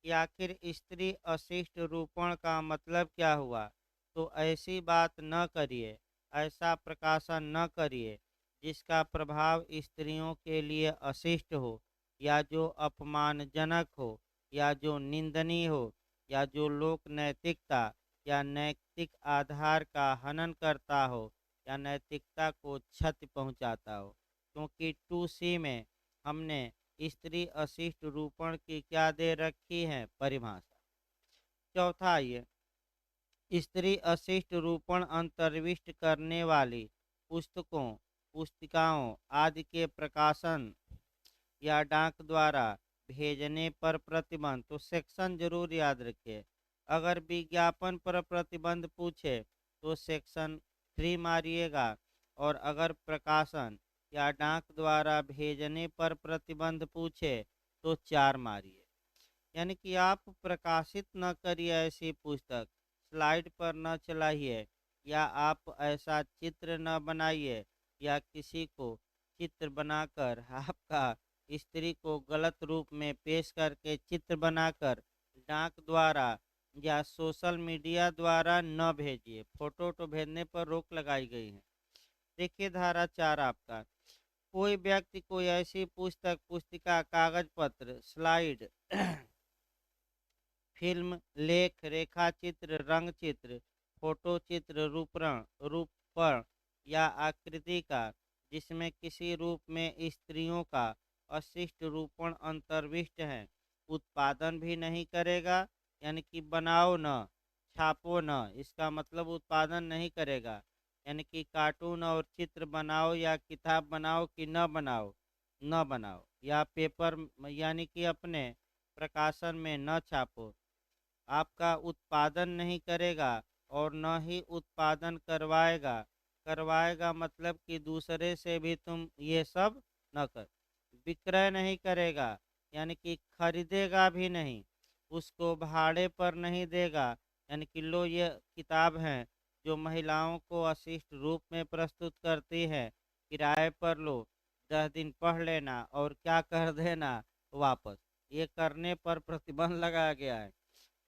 कि आखिर स्त्री अशिष्ट रूपण का मतलब क्या हुआ, तो ऐसी बात न करिए, ऐसा प्रकाशन न करिए जिसका प्रभाव स्त्रियों के लिए अशिष्ट हो, या जो अपमानजनक हो, या जो निंदनीय हो, या जो लोक नैतिकता या नैतिक आधार का हनन करता हो, या नैतिकता को क्षति पहुंचाता हो। क्योंकि 2C में हमने स्त्री अशिष्ट रूपण की क्या दे रखी है? परिभाषा। चौथा, ये स्त्री अशिष्ट रूपण अंतर्विष्ट करने वाली पुस्तकों, पुस्तिकाओं आदि के प्रकाशन या डाक द्वारा भेजने पर प्रतिबंध। तो सेक्शन जरूर याद रखिए। अगर विज्ञापन पर प्रतिबंध पूछे तो सेक्शन 3 मारिएगा, और अगर प्रकाशन या डाक द्वारा भेजने पर प्रतिबंध पूछे तो 4 मारिए। यानी कि आप प्रकाशित न करिए ऐसी पुस्तक, स्लाइड पर न चलाइए, या आप ऐसा चित्र न बनाइए, या किसी को चित्र बनाकर आपका स्त्री को गलत रूप में पेश करके चित्र बनाकर डाक द्वारा या सोशल मीडिया द्वारा न भेजिए। फोटो तो भेजने पर रोक लगाई गई है। देखिए धारा 4 आपका, कोई व्यक्ति कोई ऐसी पुस्तक, पुस्तिका, कागज पत्र, स्लाइड, फिल्म, लेख, रेखा चित्र, रंग चित्र, फोटो चित्र, रूपण या आकृति का जिसमें किसी रूप में स्त्रियों का अशिष्ट रूपण अंतर्विष्ट है, उत्पादन भी नहीं करेगा, यानी कि बनाओ न, छापो न, इसका मतलब उत्पादन नहीं करेगा। यानी कि कार्टून और चित्र बनाओ या किताब बनाओ कि न बनाओ, न बनाओ, या पेपर यानी कि अपने प्रकाशन में न छापो, आपका उत्पादन नहीं करेगा और न ही उत्पादन करवाएगा। करवाएगा मतलब कि दूसरे से भी तुम ये सब न कर, विक्रय नहीं करेगा, यानी कि खरीदेगा भी नहीं, उसको भाड़े पर नहीं देगा। यानी कि लो ये किताब है जो महिलाओं को अशिष्ट रूप में प्रस्तुत करती है, किराए पर लो, 10 दिन पढ़ लेना और क्या कर देना वापस। ये करने पर प्रतिबंध लगाया गया है।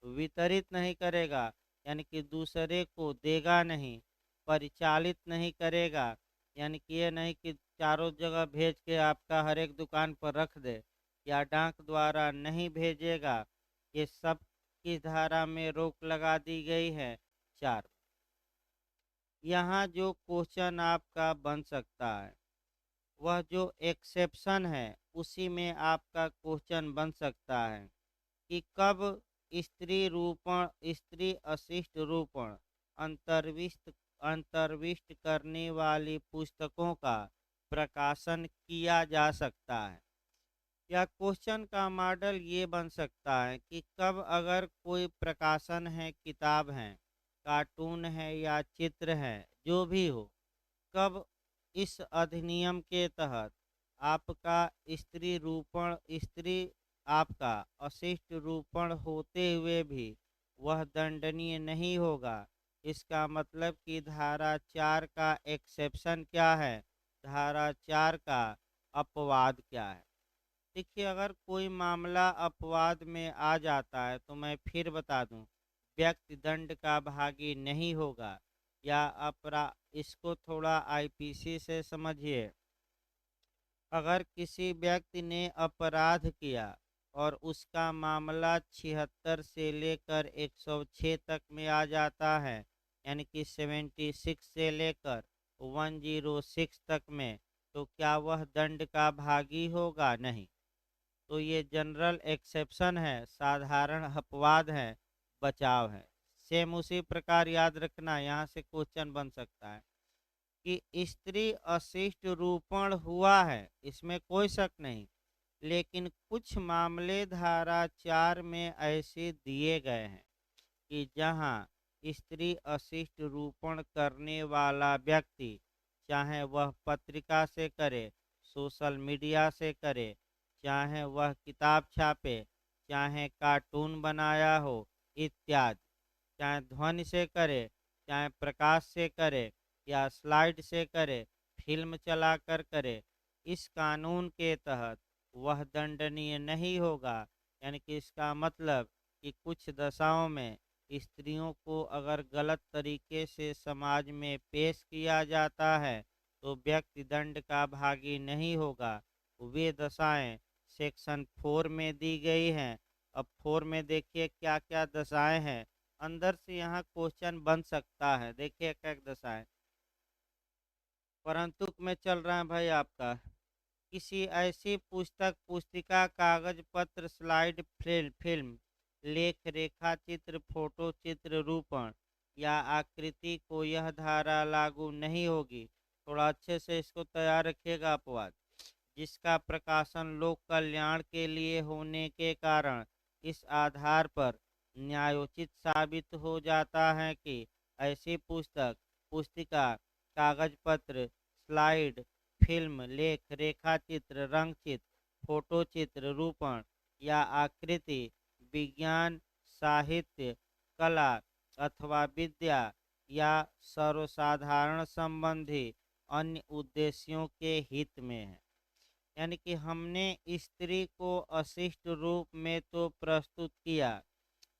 वितरित नहीं करेगा, यानी कि दूसरे को देगा नहीं। परिचालित नहीं करेगा, यानी कि ये नहीं कि चारों जगह भेज के आपका हर एक दुकान पर रख दे, या डाक द्वारा नहीं भेजेगा। ये सब की धारा में रोक लगा दी गई है। 4, यहाँ जो क्वेश्चन आपका बन सकता है वह जो एक्सेप्शन है उसी में आपका क्वेश्चन बन सकता है कि कब स्त्री रूपण, स्त्री अशिष्ट रूपण अंतर्विष्ट अंतर्विष्ट करने वाली पुस्तकों का प्रकाशन किया जा सकता है। या क्वेश्चन का मॉडल ये बन सकता है कि कब अगर कोई प्रकाशन है, किताब है, कार्टून है या चित्र है, जो भी हो, कब इस अधिनियम के तहत आपका स्त्री रूपण, स्त्री आपका अशिष्ट रूपण होते हुए भी वह दंडनीय नहीं होगा। इसका मतलब कि धारा 4 का एक्सेप्शन क्या है, धारा 4 का अपवाद क्या है। देखिए, अगर कोई मामला अपवाद में आ जाता है तो मैं फिर बता दूं, व्यक्ति दंड का भागी नहीं होगा। या इसको थोड़ा आईपीसी से समझिए। अगर किसी व्यक्ति ने अपराध किया और उसका मामला 76 से लेकर 106 तक में आ जाता है, यानी कि 76 से लेकर 106 तक में, तो क्या वह दंड का भागी होगा? नहीं। तो ये जनरल एक्सेप्शन है, साधारण अपवाद है, बचाव है। सेम उसी प्रकार याद रखना, यहाँ से क्वेश्चन बन सकता है कि स्त्री अशिष्ट रूपण हुआ है, इसमें कोई शक नहीं, लेकिन कुछ मामले धारा 4 में ऐसे दिए गए हैं कि जहां स्त्री अशिष्ट रूपण करने वाला व्यक्ति, चाहे वह पत्रिका से करे, सोशल मीडिया से करे, चाहे वह किताब छापे, चाहे कार्टून बनाया हो इत्यादि, चाहे ध्वनि से करे, चाहे प्रकाश से करे, या स्लाइड से करे, फिल्म चलाकर करे, इस कानून के तहत वह दंडनीय नहीं होगा। यानी कि इसका मतलब कि कुछ दशाओं में स्त्रियों को अगर गलत तरीके से समाज में पेश किया जाता है तो व्यक्ति दंड का भागी नहीं होगा। वे दशाएं सेक्शन 4 में दी गई हैं। अब 4 में देखिए क्या क्या दशाएं हैं, अंदर से यहाँ क्वेश्चन बन सकता है। देखिए क्या दशाएं, परंतु में चल रहा है भाई आपका, किसी ऐसी पुस्तक, पुस्तिका, कागज पत्र, स्लाइड, फिल्म, लेख, रेखा चित्र, फोटो चित्र, रूपण या आकृति को यह धारा लागू नहीं होगी। थोड़ा अच्छे से इसको तैयार रखिएगा। अपवाद, जिसका प्रकाशन लोक कल्याण के लिए होने के कारण इस आधार पर न्यायोचित साबित हो जाता है कि ऐसी पुस्तक, पुस्तिका, कागज पत्र, स्लाइड, फिल्म, लेख, रेखाचित्र, रंगचित्र, फोटो चित्र, रूपण या आकृति विज्ञान, साहित्य, कला अथवा विद्या या सर्वसाधारण संबंधी अन्य उद्देश्यों के हित में है। यानी कि हमने स्त्री को अशिष्ट रूप में तो प्रस्तुत किया,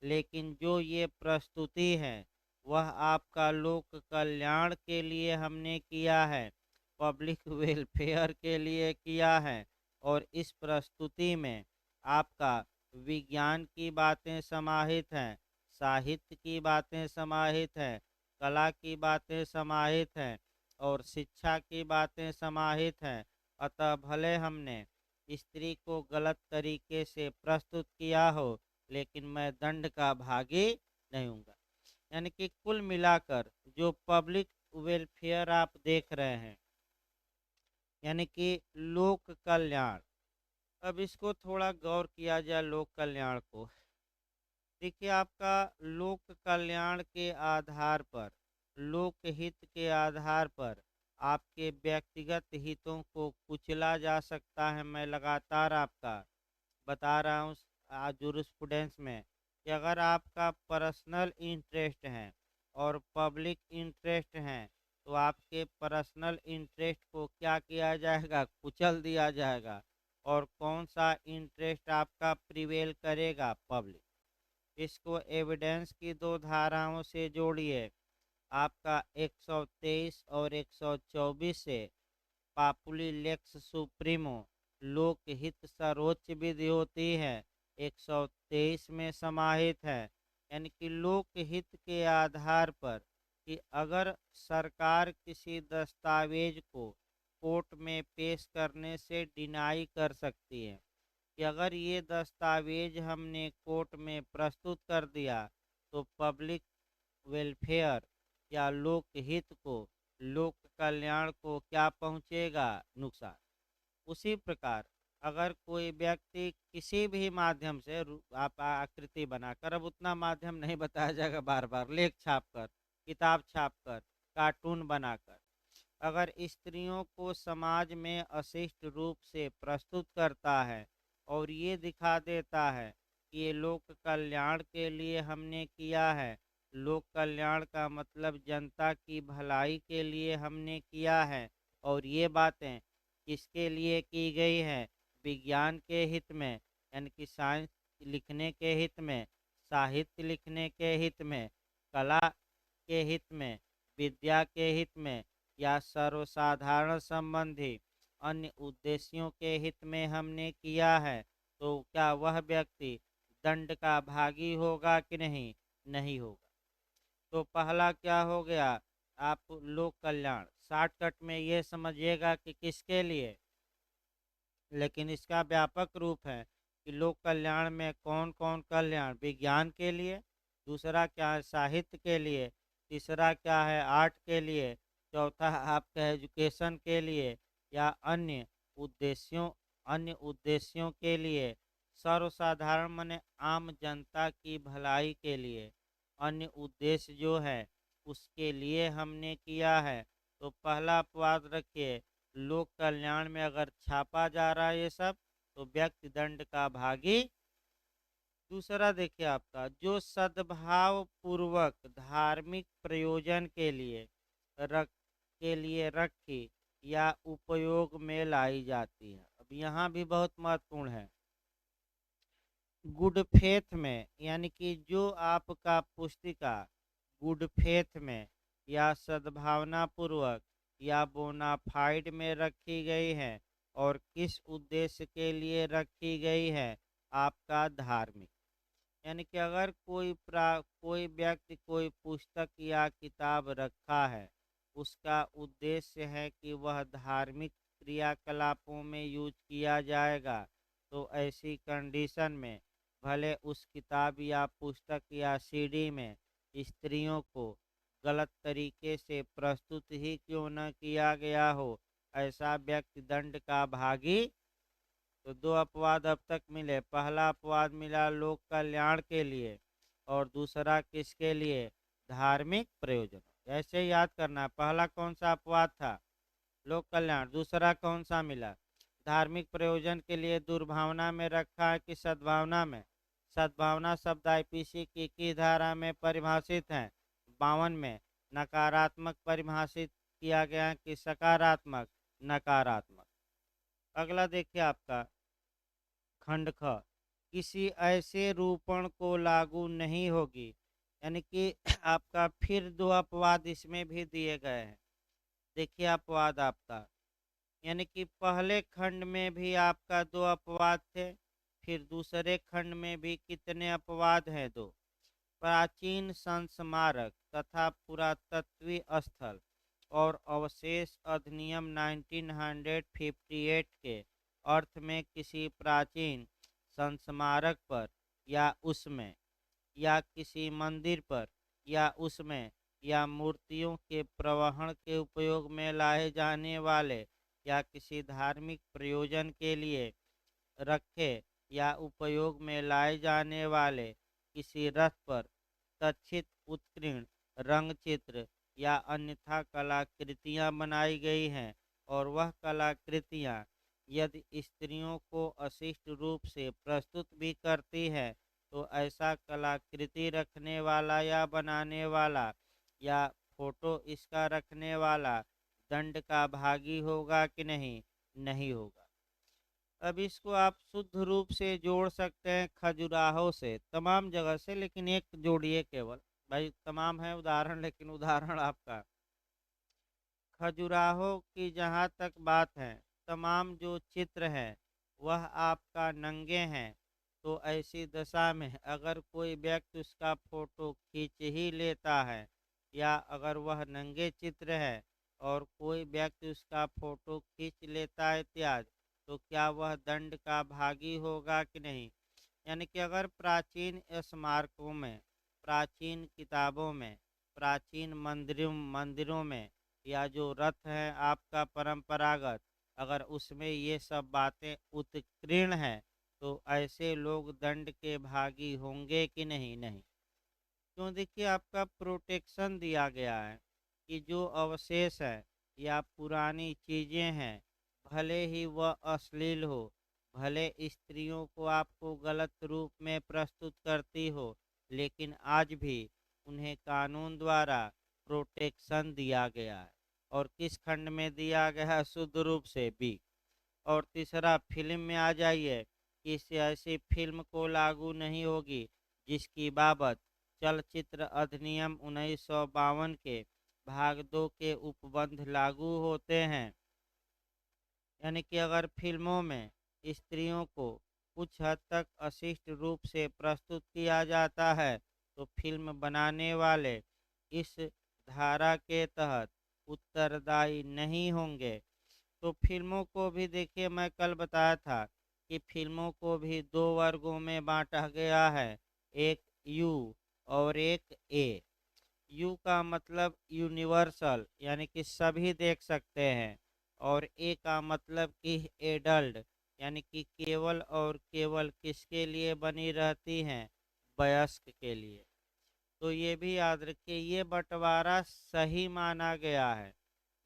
लेकिन जो ये प्रस्तुति है वह आपका लोक कल्याण के लिए हमने किया है, पब्लिक वेलफेयर के लिए किया है। और इस प्रस्तुति में आपका विज्ञान की बातें समाहित हैं, साहित्य की बातें समाहित हैं, कला की बातें समाहित हैं और शिक्षा की बातें समाहित हैं। अतः भले हमने स्त्री को गलत तरीके से प्रस्तुत किया हो, लेकिन मैं दंड का भागी नहीं हूँगा। यानी कि कुल मिलाकर जो पब्लिक वेलफेयर आप देख रहे हैं, यानी कि लोक कल्याण। अब इसको थोड़ा गौर किया जाए लोक कल्याण को। देखिए, आपका लोक कल्याण के आधार पर, लोकहित के आधार पर आपके व्यक्तिगत हितों को कुचला जा सकता है। मैं लगातार आपका बता रहा हूँ जूरिस्प्रूडेंस में कि अगर आपका पर्सनल इंटरेस्ट है और पब्लिक इंटरेस्ट है, तो आपके पर्सनल इंटरेस्ट को क्या किया जाएगा, कुचल दिया जाएगा। और कौन सा इंटरेस्ट आपका प्रिवेल करेगा, पब्लिक। इसको एविडेंस की दो धाराओं से जोड़िए, आपका 123 और 124 से। पापुली लेक्स सुप्रीमो, लोकहित सर्वोच्च विधि होती है, 123 में समाहित है। यानी कि लोकहित के आधार पर कि अगर सरकार किसी दस्तावेज को कोर्ट में पेश करने से डिनाई कर सकती है कि अगर ये दस्तावेज हमने कोर्ट में प्रस्तुत कर दिया तो पब्लिक वेलफेयर या लोकहित को, लोक कल्याण को क्या पहुंचेगा, नुकसान। उसी प्रकार अगर कोई व्यक्ति किसी भी माध्यम से आप आकृति बनाकर, अब उतना माध्यम नहीं बताया जाएगा, बार बार लेख छापकर, किताब छापकर, कार्टून बनाकर अगर स्त्रियों को समाज में अशिष्ट रूप से प्रस्तुत करता है और ये दिखा देता है कि ये लोक कल्याण के लिए हमने किया है, लोक कल्याण का मतलब जनता की भलाई के लिए हमने किया है, और ये बातें किसके लिए की गई हैं, विज्ञान के हित में, यानी कि साइंस लिखने के हित में, साहित्य लिखने के हित में, कला के हित में, विद्या के हित में, या सर्वसाधारण संबंधी अन्य उद्देश्यों के हित में हमने किया है, तो क्या वह व्यक्ति दंड का भागी होगा कि नहीं, नहीं होगा। तो पहला क्या हो गया, आप लोक कल्याण शॉर्टकट में ये समझिएगा कि किसके लिए, लेकिन इसका व्यापक रूप है कि लोक कल्याण में कौन कौन कल्याण, विज्ञान के लिए, दूसरा क्या है साहित्य के लिए, तीसरा क्या है आर्ट के लिए, चौथा आपका एजुकेशन के लिए, या उद्देश्यों अन्य उद्देश्यों के लिए, सर्वसाधारण माने आम जनता की भलाई के लिए, अन्य उद्देश्य जो है उसके लिए हमने किया है। तो पहला अपवाद रखिए, लोक कल्याण में अगर छापा जा रहा है ये सब, तो व्यक्ति दंड का भागी। दूसरा देखिए आपका, जो सद्भाव पूर्वक धार्मिक प्रयोजन रख के लिए रखी या उपयोग में लाई जाती है। अब यहाँ भी बहुत महत्वपूर्ण है, गुड फेथ में, यानी कि जो आपका पुस्तिका गुड फेथ में या सद्भावना पूर्वक या बोनाफाइड में रखी गई है, और किस उद्देश्य के लिए रखी गई है, आपका धार्मिक। यानी कि अगर कोई व्यक्ति कोई पुस्तक या किताब रखा है, उसका उद्देश्य है कि वह धार्मिक क्रियाकलापों में यूज किया जाएगा, तो ऐसी कंडीशन में भले उस किताब या पुस्तक या सीडी में स्त्रियों को गलत तरीके से प्रस्तुत ही क्यों न किया गया हो, ऐसा व्यक्ति दंड का भागी। तो दो अपवाद अब तक मिले, पहला अपवाद मिला लोक कल्याण के लिए, और दूसरा किसके लिए, धार्मिक प्रयोजन। ऐसे याद करना, पहला कौन सा अपवाद था, लोक कल्याण, दूसरा कौन सा मिला, धार्मिक प्रयोजन के लिए। दुर्भावना में रखा है कि सद्भावना में, सद्भावना शब्द आईपीसी की 21 धारा में परिभाषित है, 52 में नकारात्मक परिभाषित किया गया कि सकारात्मक, नकारात्मक। अगला देखिए आपका खंड ख, किसी ऐसे रूपण को लागू नहीं होगी। यानी कि आपका फिर दो अपवाद इसमें भी दिए गए हैं। देखिए अपवाद आपका, यानी कि पहले खंड में भी आपका दो अपवाद थे, फिर दूसरे खंड में भी कितने अपवाद हैं, दो। प्राचीन संस्मारक तथा पुरातत्वीय स्थल और अवशेष अधिनियम 1958 के अर्थ में किसी प्राचीन संस्मारक पर या उसमें, या किसी मंदिर पर, या उसमें या मूर्तियों के प्रवहन के उपयोग में लाए जाने वाले या किसी धार्मिक प्रयोजन के लिए रखे या उपयोग में लाए जाने वाले किसी रथ पर तक्षित उत्कीर्ण रंग चित्र या अन्यथा कलाकृतियां बनाई गई हैं और वह कलाकृतियां यदि स्त्रियों को अशिष्ट रूप से प्रस्तुत भी करती है तो ऐसा कलाकृति रखने वाला या बनाने वाला या फोटो इसका रखने वाला दंड का भागी होगा कि नहीं? नहीं होगा। अब इसको आप शुद्ध रूप से जोड़ सकते हैं खजुराहो से, तमाम जगह से, लेकिन एक जोड़िए केवल। भाई तमाम है उदाहरण, लेकिन उदाहरण आपका खजुराहो की जहाँ तक बात है, तमाम जो चित्र है वह आपका नंगे हैं। तो ऐसी दशा में अगर कोई व्यक्ति उसका फोटो खींच ही लेता है या अगर वह नंगे चित्र है और कोई व्यक्ति उसका फोटो खींच लेता है इत्यादि, तो क्या वह दंड का भागी होगा कि नहीं? यानी कि अगर प्राचीन स्मारकों में, प्राचीन किताबों में, प्राचीन मंदिरों में या जो रथ है आपका परंपरागत, अगर उसमें ये सब बातें उत्कीर्ण हैं तो ऐसे लोग दंड के भागी होंगे कि नहीं? नहीं। क्यों? देखिए आपका प्रोटेक्शन दिया गया है कि जो अवशेष है या पुरानी चीज़ें हैं, भले ही वह अश्लील हो, भले स्त्रियों को आपको गलत रूप में प्रस्तुत करती हो, लेकिन आज भी उन्हें कानून द्वारा प्रोटेक्शन दिया गया है। और किस खंड में दिया गया है? शुद्ध रूप से बी। और तीसरा, फिल्म में आ जाइए, किसी ऐसी फिल्म को लागू नहीं होगी जिसकी बाबत चलचित्र अधिनियम 1952 के भाग 2 के उपबंध लागू होते हैं। यानी कि अगर फिल्मों में स्त्रियों को कुछ हद तक अशिष्ट रूप से प्रस्तुत किया जाता है तो फिल्म बनाने वाले इस धारा के तहत उत्तरदायी नहीं होंगे। तो फिल्मों को भी देखिए, मैं कल बताया था कि फिल्मों को भी दो वर्गों में बांटा गया है, एक यू और एक ए। यू का मतलब यूनिवर्सल, यानी कि सभी देख सकते हैं, और ए का मतलब कि एडल्ट, यानी कि केवल और केवल किसके लिए बनी रहती हैं? वयस्क के लिए। तो ये भी याद रखिए, ये बंटवारा सही माना गया है।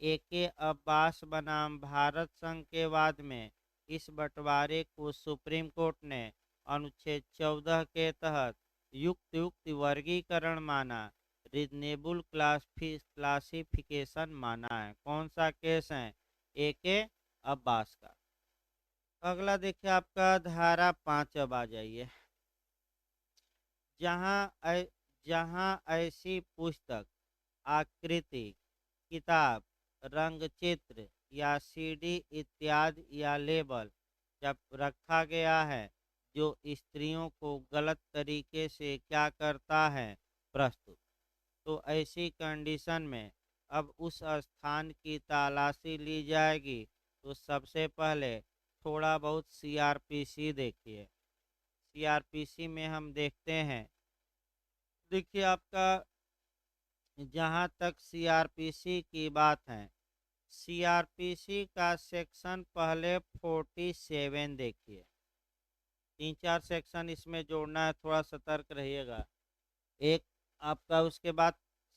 एके अब्बास बनाम भारत संघ के बाद में इस बंटवारे को सुप्रीम कोर्ट ने अनुच्छेद 14 के तहत युक्त युक्त वर्गीकरण माना, रीजनेबल क्लासिफिकेशन माना है। कौन सा केस है? एके अब्बास का। अगला देखिए आपका धारा 5। अब आ जाइए, जहाँ जहाँ ऐसी पुस्तक, आकृति, किताब, रंगचित्र या सीडी इत्यादि या लेबल जब रखा गया है जो स्त्रियों को गलत तरीके से क्या करता है? प्रस्तुत। तो ऐसी कंडीशन में अब उस स्थान की तलाशी ली जाएगी। तो सबसे पहले थोड़ा बहुत सीआरपीसी देखिए। सीआरपीसी में हम देखते हैं, देखिए आपका जहाँ तक सीआरपीसी की बात है, सीआरपीसी का सेक्शन पहले 47 देखिए। 3-4 सेक्शन इसमें जोड़ना है, थोड़ा सतर्क रहिएगा। एक आपका उसके बाद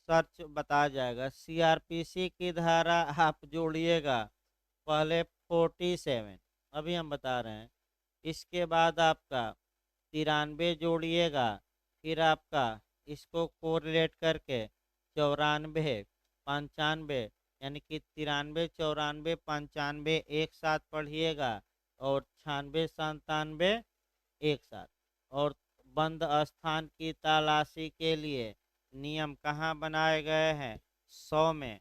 सर्च बता जाएगा। सीआरपीसी की धारा आप जोड़िएगा पहले 47, अभी हम बता रहे हैं। इसके बाद आपका 93 जोड़िएगा, फिर आपका इसको कोरिलेट करके 94, 95, यानी कि 93, 94, 95 एक साथ पढ़िएगा और 96, 97 एक साथ। और बंद स्थान की तलाशी के लिए नियम कहाँ बनाए गए हैं? 100 में।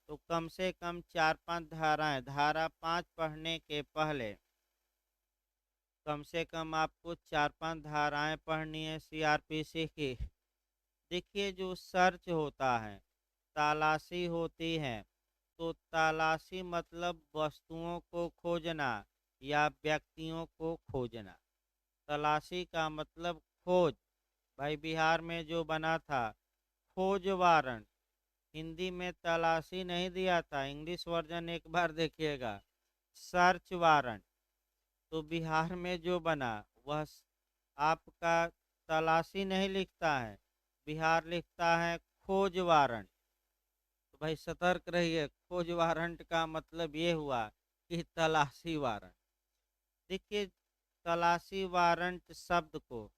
तो कम से कम 4-5 धाराएं, धारा 5 पढ़ने के पहले कम से कम आपको 4-5 धाराएं पढ़नी है सीआरपीसी की। देखिए जो सर्च होता है, तलाशी होती है, तो तलाशी मतलब वस्तुओं को खोजना या व्यक्तियों को खोजना। तलाशी का मतलब खोज। भाई बिहार में जो बना था खोज वारंट। हिंदी में तलाशी नहीं दिया था, इंग्लिश वर्जन एक बार देखिएगा, सर्च वारंट। तो बिहार में जो बना वह आपका तलाशी नहीं लिखता है, बिहार लिखता है खोज वारंट। तो भाई सतर्क रहिए, खोज वारंट का मतलब ये हुआ कि तलाशी वारंट। देखिए, तलाशी वारंट शब्द को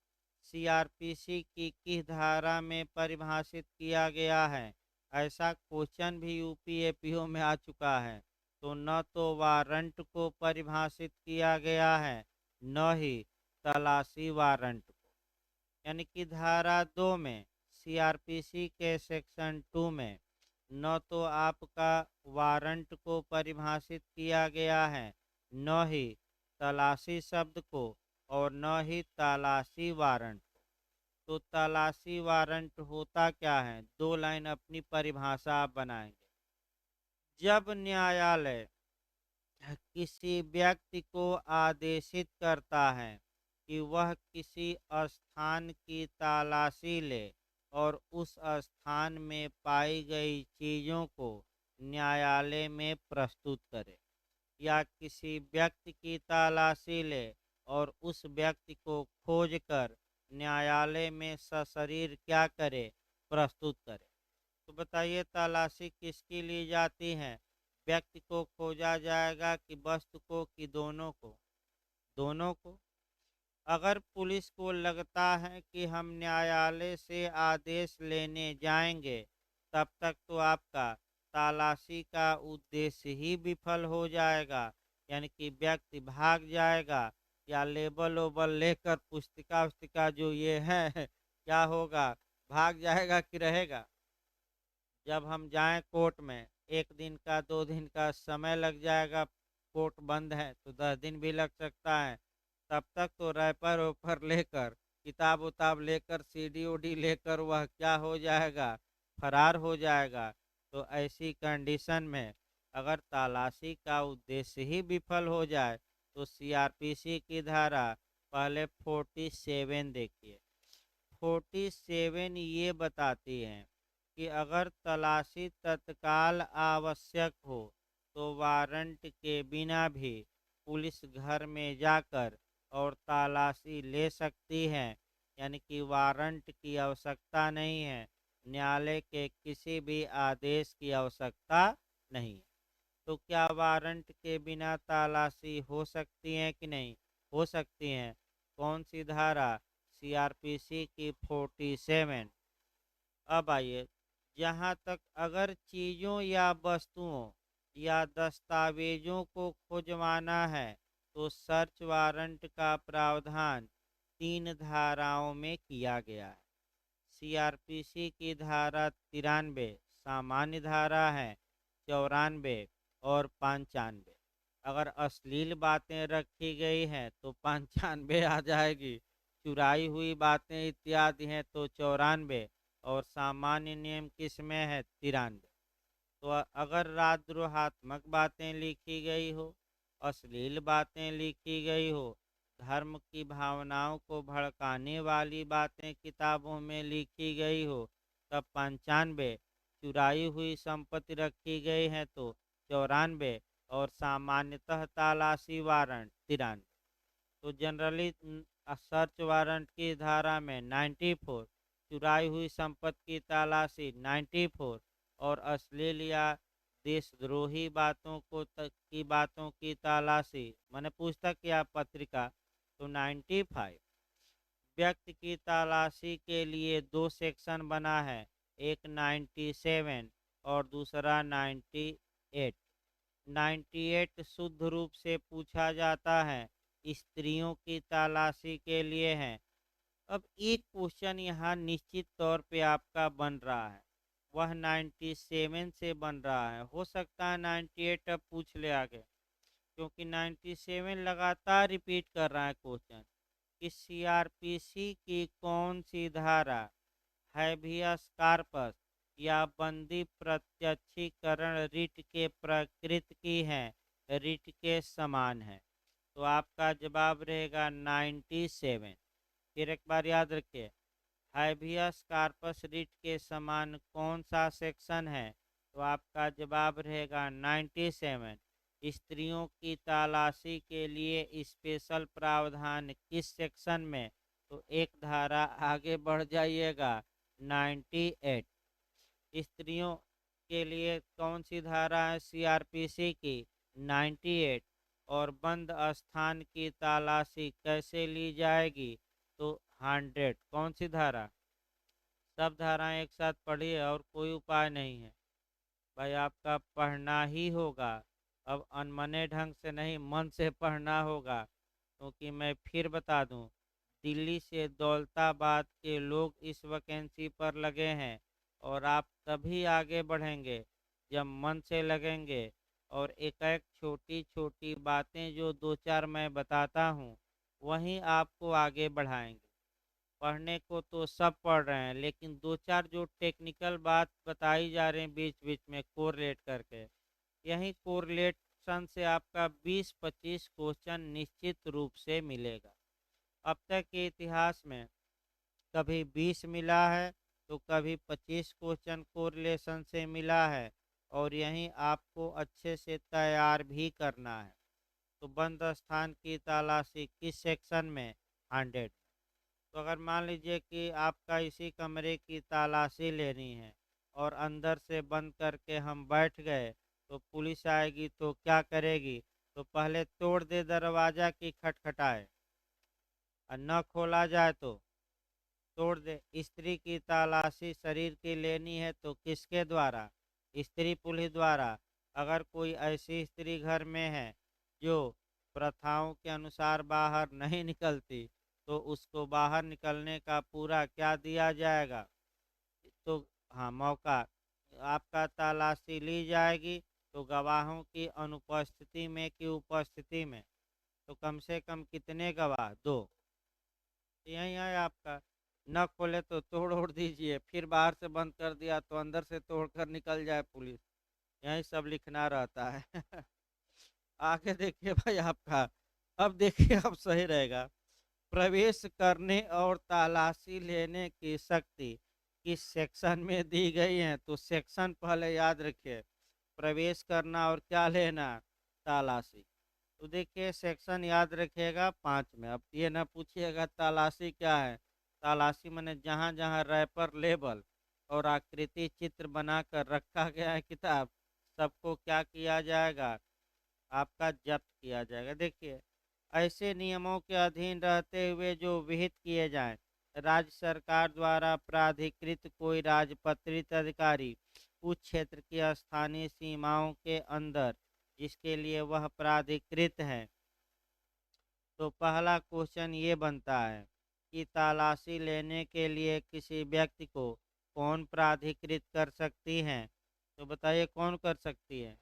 सीआरपीसी की किस धारा में परिभाषित किया गया है, ऐसा क्वेश्चन भी यूपीएपीओ में आ चुका है। तो न तो वारंट को परिभाषित किया गया है, न ही तलाशी वारंट को। यानी कि धारा 2 में सीआरपीसी के सेक्शन 2 में न तो आपका वारंट को परिभाषित किया गया है, न ही तलाशी शब्द को, और न ही तलाशी वारंट को। तो तलाशी वारंट होता क्या है, दो लाइन अपनी परिभाषा आप बनाएंगे। जब न्यायालय किसी व्यक्ति को आदेशित करता है कि वह किसी स्थान की तलाशी ले और उस स्थान में पाई गई चीज़ों को न्यायालय में प्रस्तुत करे, या किसी व्यक्ति की तलाशी ले और उस व्यक्ति को खोज कर न्यायालय में सशरीर क्या करे, प्रस्तुत करे। तो बताइए, तलाशी किसकी ली जाती है, व्यक्ति को खोजा जाएगा कि वस्तु को, कि दोनों को? दोनों को। अगर पुलिस को लगता है कि हम न्यायालय से आदेश लेने जाएंगे, तब तक तो आपका तलाशी का उद्देश्य ही विफल हो जाएगा। यानी कि व्यक्ति भाग जाएगा, या लेबल ओबल लेकर पुस्तिका उस्तिका जो ये है क्या होगा, भाग जाएगा कि रहेगा? जब हम जाएं कोर्ट में, 1 दिन का 2 दिन का समय लग जाएगा, कोर्ट बंद है तो 10 दिन भी लग सकता है। तब तक तो रैपर वैपर लेकर, किताब उताब लेकर, सीडी उडी लेकर वह क्या हो जाएगा, फरार हो जाएगा। तो ऐसी कंडीशन में अगर तलाशी का उद्देश्य ही विफल हो जाए, तो सीआरपीसी की धारा पहले 47 देखिए। 47 ये बताती है कि अगर तलाशी तत्काल आवश्यक हो तो वारंट के बिना भी पुलिस घर में जाकर और तलाशी ले सकती है। यानी कि वारंट की आवश्यकता नहीं है, न्यायालय के किसी भी आदेश की आवश्यकता नहीं है। तो क्या वारंट के बिना तलाशी हो सकती है कि नहीं? हो सकती हैं। कौन सी धारा? सीआरपीसी की 47। अब आइए, जहाँ तक अगर चीज़ों या वस्तुओं या दस्तावेजों को खुजवाना है, तो सर्च वारंट का प्रावधान 3 धाराओं में किया गया है। सीआरपीसी की धारा 93 सामान्य धारा है, 94 और 95। अगर अश्लील बातें रखी गई हैं तो 95 आ जाएगी, चुराई हुई बातें इत्यादि हैं तो 94, और सामान्य नियम किस में है, 93। तो अगर राजद्रोहात्मक बातें लिखी गई हो, अश्लील बातें लिखी गई हो, धर्म की भावनाओं को भड़काने वाली बातें किताबों में लिखी गई हो, तब 95। चुराई हुई संपत्ति रखी गई है तो 94, और सामान्यतः तलाशी वारंट 93। तो जनरली सर्च वारंट की धारा में 94, चुराई हुई संपत्ति की तलाशी 94, और अश्लील या देशद्रोही बातों को की बातों की तलाशी मैंने पुस्तक या पत्रिका तो 95। व्यक्ति की तलाशी के लिए 2 सेक्शन बना है, एक 97 और दूसरा 98। 98 शुद्ध रूप से पूछा जाता है, स्त्रियों की तलाशी के लिए है। अब एक क्वेश्चन यहाँ निश्चित तौर पे आपका बन रहा है, वह 97 से बन रहा है। हो सकता है 98 अब पूछ ले आगे, क्योंकि 97 लगातार रिपीट कर रहा है क्वेश्चन कि सीआरपीसी की कौन सी धारा हैबियस कार्पस या बंदी प्रत्यक्षीकरण रिट के प्रकृति की है, रिट के समान है। तो आपका जवाब रहेगा 97। फिर एक बार याद रखिए, हैबियस कार्पस रिट के समान कौन सा सेक्शन है? तो आपका जवाब रहेगा 97। स्त्रियों की तलाशी के लिए स्पेशल प्रावधान किस सेक्शन में? तो एक धारा आगे बढ़ जाइएगा, 98। स्त्रियों के लिए कौन सी धारा है सीआरपीसी की? 98। और बंद स्थान की तलाशी कैसे ली जाएगी? तो 100। कौन सी धारा? सब धाराएं एक साथ पढ़िए और कोई उपाय नहीं है भाई, आपका पढ़ना ही होगा। अब अनमने ढंग से नहीं, मन से पढ़ना होगा, क्योंकि मैं फिर बता दूं, दिल्ली से दौलताबाद के लोग इस वैकेंसी पर लगे हैं। और आप तभी आगे बढ़ेंगे जब मन से लगेंगे और एक एक छोटी छोटी बातें जो दो चार मैं बताता हूँ वहीं आपको आगे बढ़ाएंगे। पढ़ने को तो सब पढ़ रहे हैं, लेकिन दो चार जो टेक्निकल बात बताई जा रही हैं बीच बीच में कोरिलेट करके, यही कोरिलेशन से आपका 20-25 क्वेश्चन निश्चित रूप से मिलेगा। अब तक के इतिहास में कभी 20 मिला है तो कभी 25 क्वेश्चन कोरिलेशन से मिला है, और यही आपको अच्छे से तैयार भी करना है। तो बंद स्थान की तलाशी किस सेक्शन में? 100। तो अगर मान लीजिए कि आपका इसी कमरे की तलाशी लेनी है और अंदर से बंद करके हम बैठ गए, तो पुलिस आएगी तो क्या करेगी? तो पहले तोड़ दे दरवाजा की खटखटाए, और न खोला जाए तो तोड़ दे। स्त्री की तलाशी शरीर की लेनी है तो किसके द्वारा? स्त्री पुलिस द्वारा। अगर कोई ऐसी स्त्री घर में है जो प्रथाओं के अनुसार बाहर नहीं निकलती, तो उसको बाहर निकलने का पूरा क्या दिया जाएगा? तो हाँ, मौका। आपका तलाशी ली जाएगी तो गवाहों की अनुपस्थिति में कि उपस्थिति में? तो कम से कम कितने गवाह? 2। यही है आपका। न खोले तो तोड़ ओड़ दीजिए, फिर बाहर से बंद कर दिया तो अंदर से तोड़ कर निकल जाए पुलिस। यही सब लिखना रहता है। आगे देखिए भाई आपका। अब देखिए, अब सही रहेगा। प्रवेश करने और तलाशी लेने की शक्ति किस सेक्शन में दी गई है? तो सेक्शन पहले याद रखिए। प्रवेश करना और क्या लेना? तलाशी। तो देखिए सेक्शन याद रखिएगा 5 में। अब ये ना पूछिएगा तलाशी क्या है। तलाशी मैंने जहाँ जहाँ रैपर लेबल और आकृति चित्र बनाकर रखा गया है किताब, सबको क्या किया जाएगा? आपका जब्त किया जाएगा। देखिए, ऐसे नियमों के अधीन रहते हुए जो विहित किए जाएं, राज्य सरकार द्वारा प्राधिकृत कोई राजपत्रित अधिकारी उस क्षेत्र की स्थानीय सीमाओं के अंदर जिसके लिए वह प्राधिकृत है। तो पहला क्वेश्चन ये बनता है कि तलाशी लेने के लिए किसी व्यक्ति को कौन प्राधिकृत कर सकती है? तो बताइए कौन कर सकती है?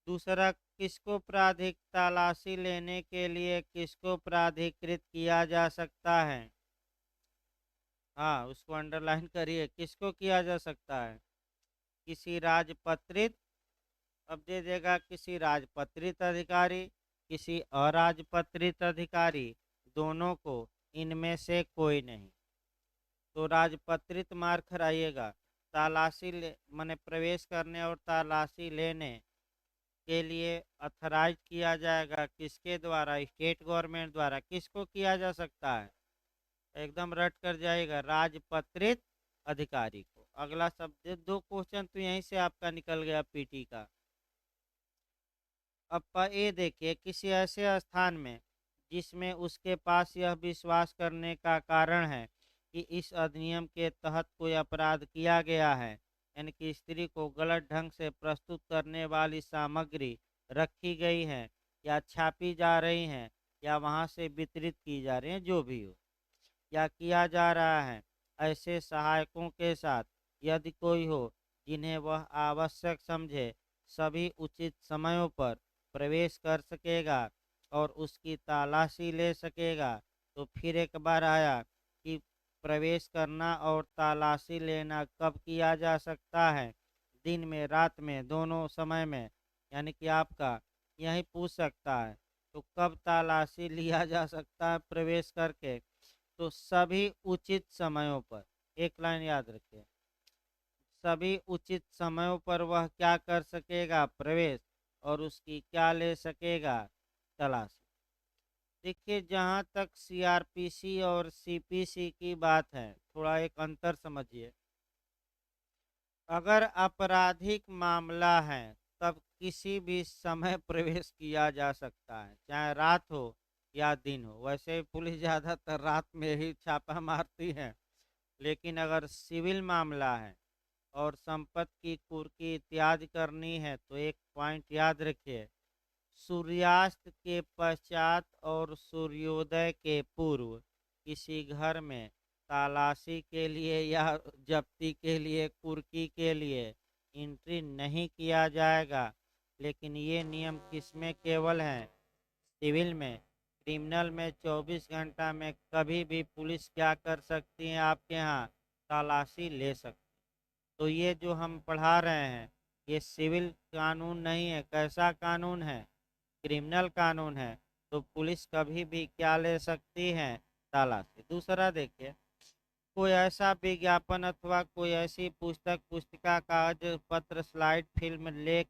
दूसरा, किसको तलाशी लेने के लिए किसको प्राधिकृत किया जा सकता है? हाँ, उसको अंडरलाइन करिए, किसको किया जा सकता है? किसी राजपत्रित, अब दे देगा किसी राजपत्रित अधिकारी, किसी अराजपत्रित अधिकारी, दोनों को, इनमें से कोई नहीं। तो राजपत्रित मार्क कराइएगा। तलाशी ले माने प्रवेश करने और तलाशी लेने के लिए अथराइज किया जाएगा किसके द्वारा? स्टेट गवर्नमेंट द्वारा। किसको किया जा सकता है? एकदम रट कर जाएगा, राजपत्रित अधिकारी को। अगला शब्द, 2 क्वेश्चन तो यहीं से आपका निकल गया पीटी का। अब ये देखिए, किसी ऐसे स्थान में जिसमें उसके पास यह विश्वास करने का कारण है कि इस अधिनियम के तहत कोई अपराध किया गया है, यानी कि स्त्री को गलत ढंग से प्रस्तुत करने वाली सामग्री रखी गई है या छापी जा रही हैं या वहां से वितरित की जा रही हैं, जो भी हो या किया जा रहा है, ऐसे सहायकों के साथ यदि कोई हो जिन्हें वह आवश्यक समझे, सभी उचित समयों पर प्रवेश कर सकेगा और उसकी तलाशी ले सकेगा। तो फिर एक बार आया कि प्रवेश करना और तलाशी लेना कब किया जा सकता है? दिन में, रात में, दोनों समय में, यानी कि आपका यही पूछ सकता है। तो कब तलाशी लिया जा सकता है प्रवेश करके? तो सभी उचित समयों पर, एक लाइन याद रखिए, सभी उचित समयों पर वह क्या कर सकेगा, प्रवेश, और उसकी क्या ले सकेगा, तलाशी। देखिए, जहाँ तक सीआरपीसी और सीपीसी की बात है, थोड़ा एक अंतर समझिए। अगर आपराधिक मामला है तब किसी भी समय प्रवेश किया जा सकता है, चाहे रात हो या दिन हो। वैसे पुलिस ज़्यादातर रात में ही छापा मारती है, लेकिन अगर सिविल मामला है और संपत्ति की कुर्की इत्यादि करनी है तो एक पॉइंट याद रखिए, सूर्यास्त के पश्चात और सूर्योदय के पूर्व किसी घर में तलाशी के लिए या जब्ती के लिए, कुर्की के लिए एंट्री नहीं किया जाएगा। लेकिन ये नियम किसमें केवल हैं, सिविल में। क्रिमिनल में 24 घंटा में कभी भी पुलिस क्या कर सकती है, आपके यहाँ तलाशी ले सकती। तो ये जो हम पढ़ा रहे हैं, ये सिविल कानून नहीं है। कैसा कानून है, क्रिमिनल कानून है। तो पुलिस कभी भी क्या ले सकती है, तलाशी। दूसरा देखिए, कोई ऐसा विज्ञापन अथवा कोई ऐसी पुस्तक, पुस्तिका, कागज पत्र, स्लाइड, फिल्म, लेख,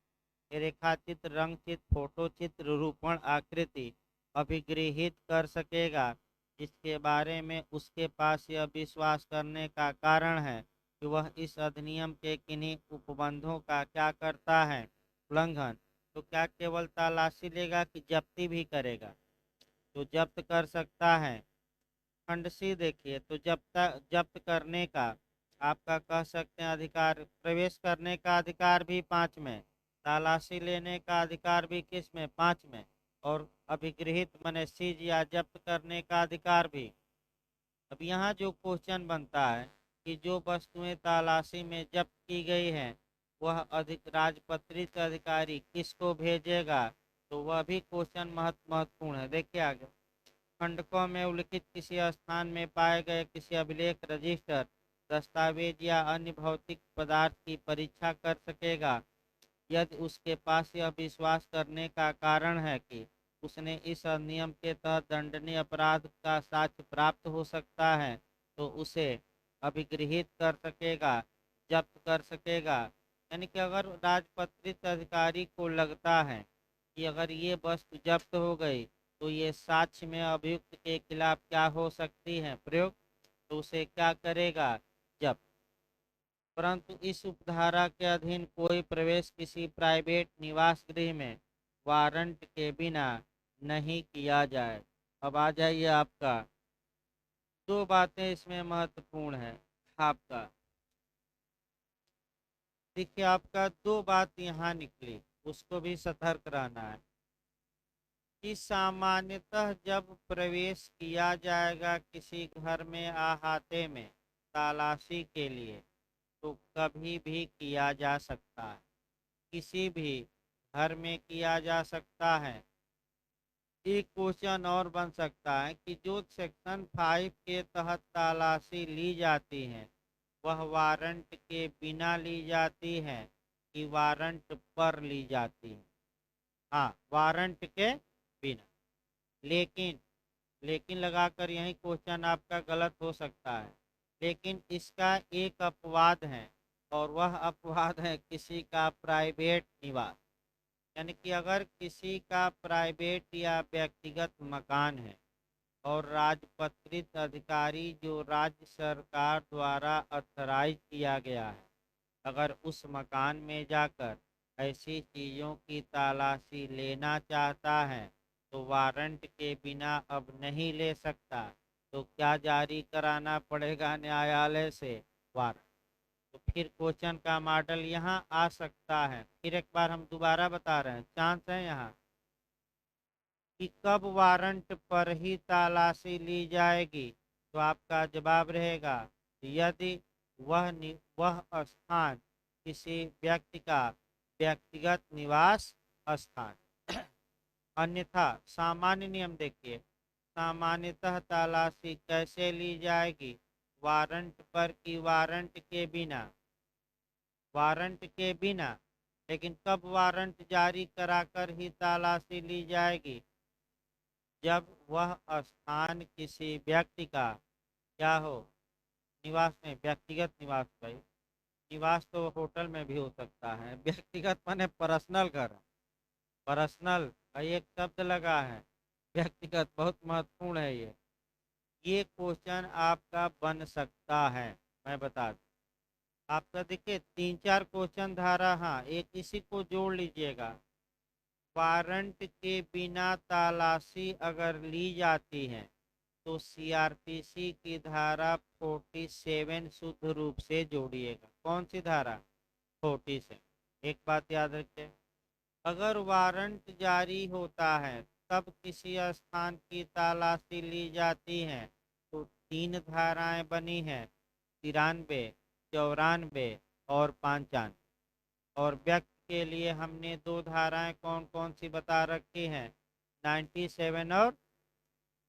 रेखाचित्र, रंग चित्र, फोटो चित्र, रूपण, आकृति अभिगृहित कर सकेगा जिसके बारे में उसके पास यह विश्वास करने का कारण है कि वह इस अधिनियम के किन्हीं उपबंधों का क्या करता है, उल्लंघन। तो क्या केवल तलाशी लेगा कि जब्ती भी करेगा, तो जब्त कर सकता है। खंड सी देखिए, तो जब्त करने का आपका कह सकते हैं अधिकार, प्रवेश करने का अधिकार भी 5 में, तलाशी लेने का अधिकार भी किस में, 5 में, और अभिगृहित माने सीज या जब्त करने का अधिकार भी। अब यहाँ जो क्वेश्चन बनता है कि जो वस्तुएं तलाशी में जब्त की गई हैं वह अधिक राजपत्रित अधिकारी किसको भेजेगा, तो वह भी क्वेश्चन महत्वपूर्ण है। देखिए आगे, खंडकों में उल्लिखित किसी स्थान में पाए गए किसी अभिलेख, रजिस्टर, दस्तावेज या अन्य भौतिक पदार्थ की परीक्षा कर सकेगा यदि उसके पास यह विश्वास करने का कारण है कि उसने इस अधिनियम के तहत दंडनीय अपराध का साक्ष्य प्राप्त हो सकता है, तो उसे अभिगृहित कर सकेगा, जब्त कर सकेगा। यानी कि अगर राजपत्रित अधिकारी को लगता है कि अगर ये वस्तु जब्त हो गई तो ये साक्ष्य में अभियुक्त के खिलाफ क्या हो सकती है, प्रयोग, तो उसे क्या करेगा, जब्त। परंतु इस उपधारा के अधीन कोई प्रवेश किसी प्राइवेट निवास गृह में वारंट के बिना नहीं किया जाए। अब आ जाइए आपका, दो बातें इसमें महत्वपूर्ण है आपका। देखिए, आपका दो बात यहाँ निकली, उसको भी सतर्क रहना है कि सामान्यतः जब प्रवेश किया जाएगा किसी घर में अहाते में तलाशी के लिए, तो कभी भी किया जा सकता है, किसी भी घर में किया जा सकता है। एक क्वेश्चन और बन सकता है कि जो सेक्शन 5 के तहत तलाशी ली जाती है वह वारंट के बिना ली जाती है कि वारंट पर ली जाती है। हाँ, वारंट के बिना। लेकिन लेकिन लगाकर यही क्वेश्चन आपका गलत हो सकता है। लेकिन इसका एक अपवाद है, और वह अपवाद है किसी का प्राइवेट निवास। यानी कि अगर किसी का प्राइवेट या व्यक्तिगत मकान है और राजपत्रित अधिकारी जो राज्य सरकार द्वारा ऑथराइज किया गया है अगर उस मकान में जाकर ऐसी चीज़ों की तलाशी लेना चाहता है तो वारंट के बिना अब नहीं ले सकता। तो क्या जारी कराना पड़ेगा न्यायालय से, वारंट। तो फिर क्वेश्चन का मॉडल यहाँ आ सकता है। फिर एक बार हम दोबारा बता रहे हैं, चांस है यहाँ कि कब वारंट पर ही तलाशी ली जाएगी। तो आपका जवाब रहेगा यदि वह स्थान किसी व्यक्ति का व्यक्तिगत निवास स्थान। अन्यथा सामान्य नियम देखिए, सामान्यतः तलाशी कैसे ली जाएगी, वारंट पर कि वारंट के बिना, वारंट के बिना। लेकिन कब वारंट जारी कराकर ही तलाशी ली जाएगी, जब वह स्थान किसी व्यक्ति का या हो, निवास नहीं, व्यक्तिगत निवास भाई। निवास तो होटल में भी हो सकता है, व्यक्तिगत माने पर्सनल घर। पर्सनल भाई एक शब्द लगा है, व्यक्तिगत बहुत महत्वपूर्ण है ये क्वेश्चन आपका बन सकता है। मैं बता दूं आपका, देखिए तीन चार क्वेश्चन धारा, हाँ एक इसी को जोड़ लीजिएगा। वारंट के बिना तलाशी अगर ली जाती है तो सीआरपीसी की धारा 47 शुद्ध रूप से जोड़िएगा। कौन सी धारा? 47। एक बात याद रखिए, अगर वारंट जारी होता है तब किसी स्थान की तलाशी ली जाती है तो तीन धाराएं बनी हैं, 93, 94 और 55। और व्यक्ति के लिए हमने दो धाराएं कौन कौन सी बता रखी हैं, 97 और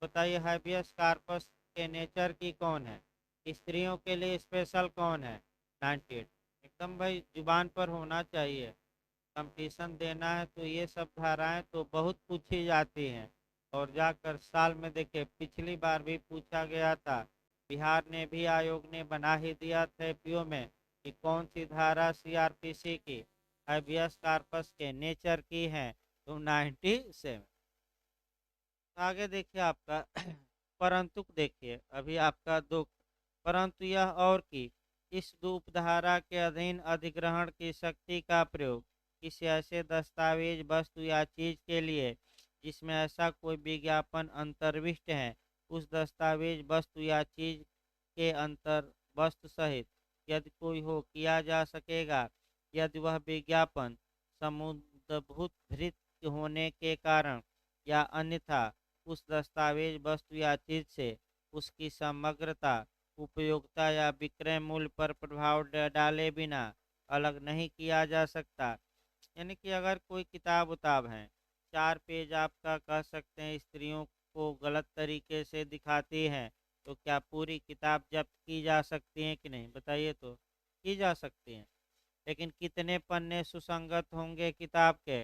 बताइए हैबियस कार्पस के नेचर की कौन है, स्त्रियों के लिए स्पेशल कौन है, 98। एकदम भाई जुबान पर होना चाहिए, कंपटीशन देना है तो ये सब धाराएं तो बहुत पूछी जाती हैं। और जाकर साल में देखिए पिछली बार भी पूछा गया था, बिहार ने भी आयोग ने बना ही दिया था एपीओ में कि कौन सी धारा सीआरपीसी की हैबियस कार्पस के नेचर की है, तो 97। आगे देखिए आपका परंतु देखिए अभी आपका दो, परंतु यह और कि इस उपधारा के अधीन अधिग्रहण की शक्ति का प्रयोग किसी ऐसे दस्तावेज वस्तु या चीज के लिए जिसमें ऐसा कोई विज्ञापन अंतर्विष्ट है, उस दस्तावेज वस्तु या चीज के अंतर वस्तु सहित यदि कोई हो किया जा सकेगा, यदि वह विज्ञापन समुद्भूत भृत होने के कारण या अन्यथा उस दस्तावेज वस्तु या चीज से उसकी समग्रता, उपयोगिता या विक्रय मूल्य पर प्रभाव डाले बिना अलग नहीं किया जा सकता। यानी कि अगर कोई किताब उताब है, 4 पेज आपका कह सकते हैं स्त्रियों को गलत तरीके से दिखाती हैं, तो क्या पूरी किताब जब्त की जा सकती है कि नहीं, बताइए तो। की जा सकती हैं, लेकिन कितने पन्ने सुसंगत होंगे किताब के?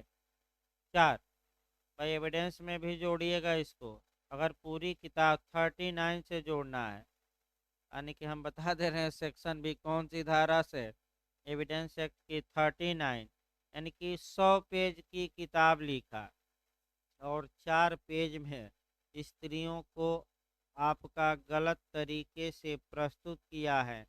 4। भाई एविडेंस में भी जोड़िएगा इसको, अगर पूरी किताब 39 से जोड़ना है, यानी कि हम बता दे रहे हैं सेक्शन भी कौन सी धारा से, एविडेंस एक्ट की 39, यानी कि 100 पेज की किताब लिखा और 4 पेज में स्त्रियों को आपका गलत तरीके से प्रस्तुत किया है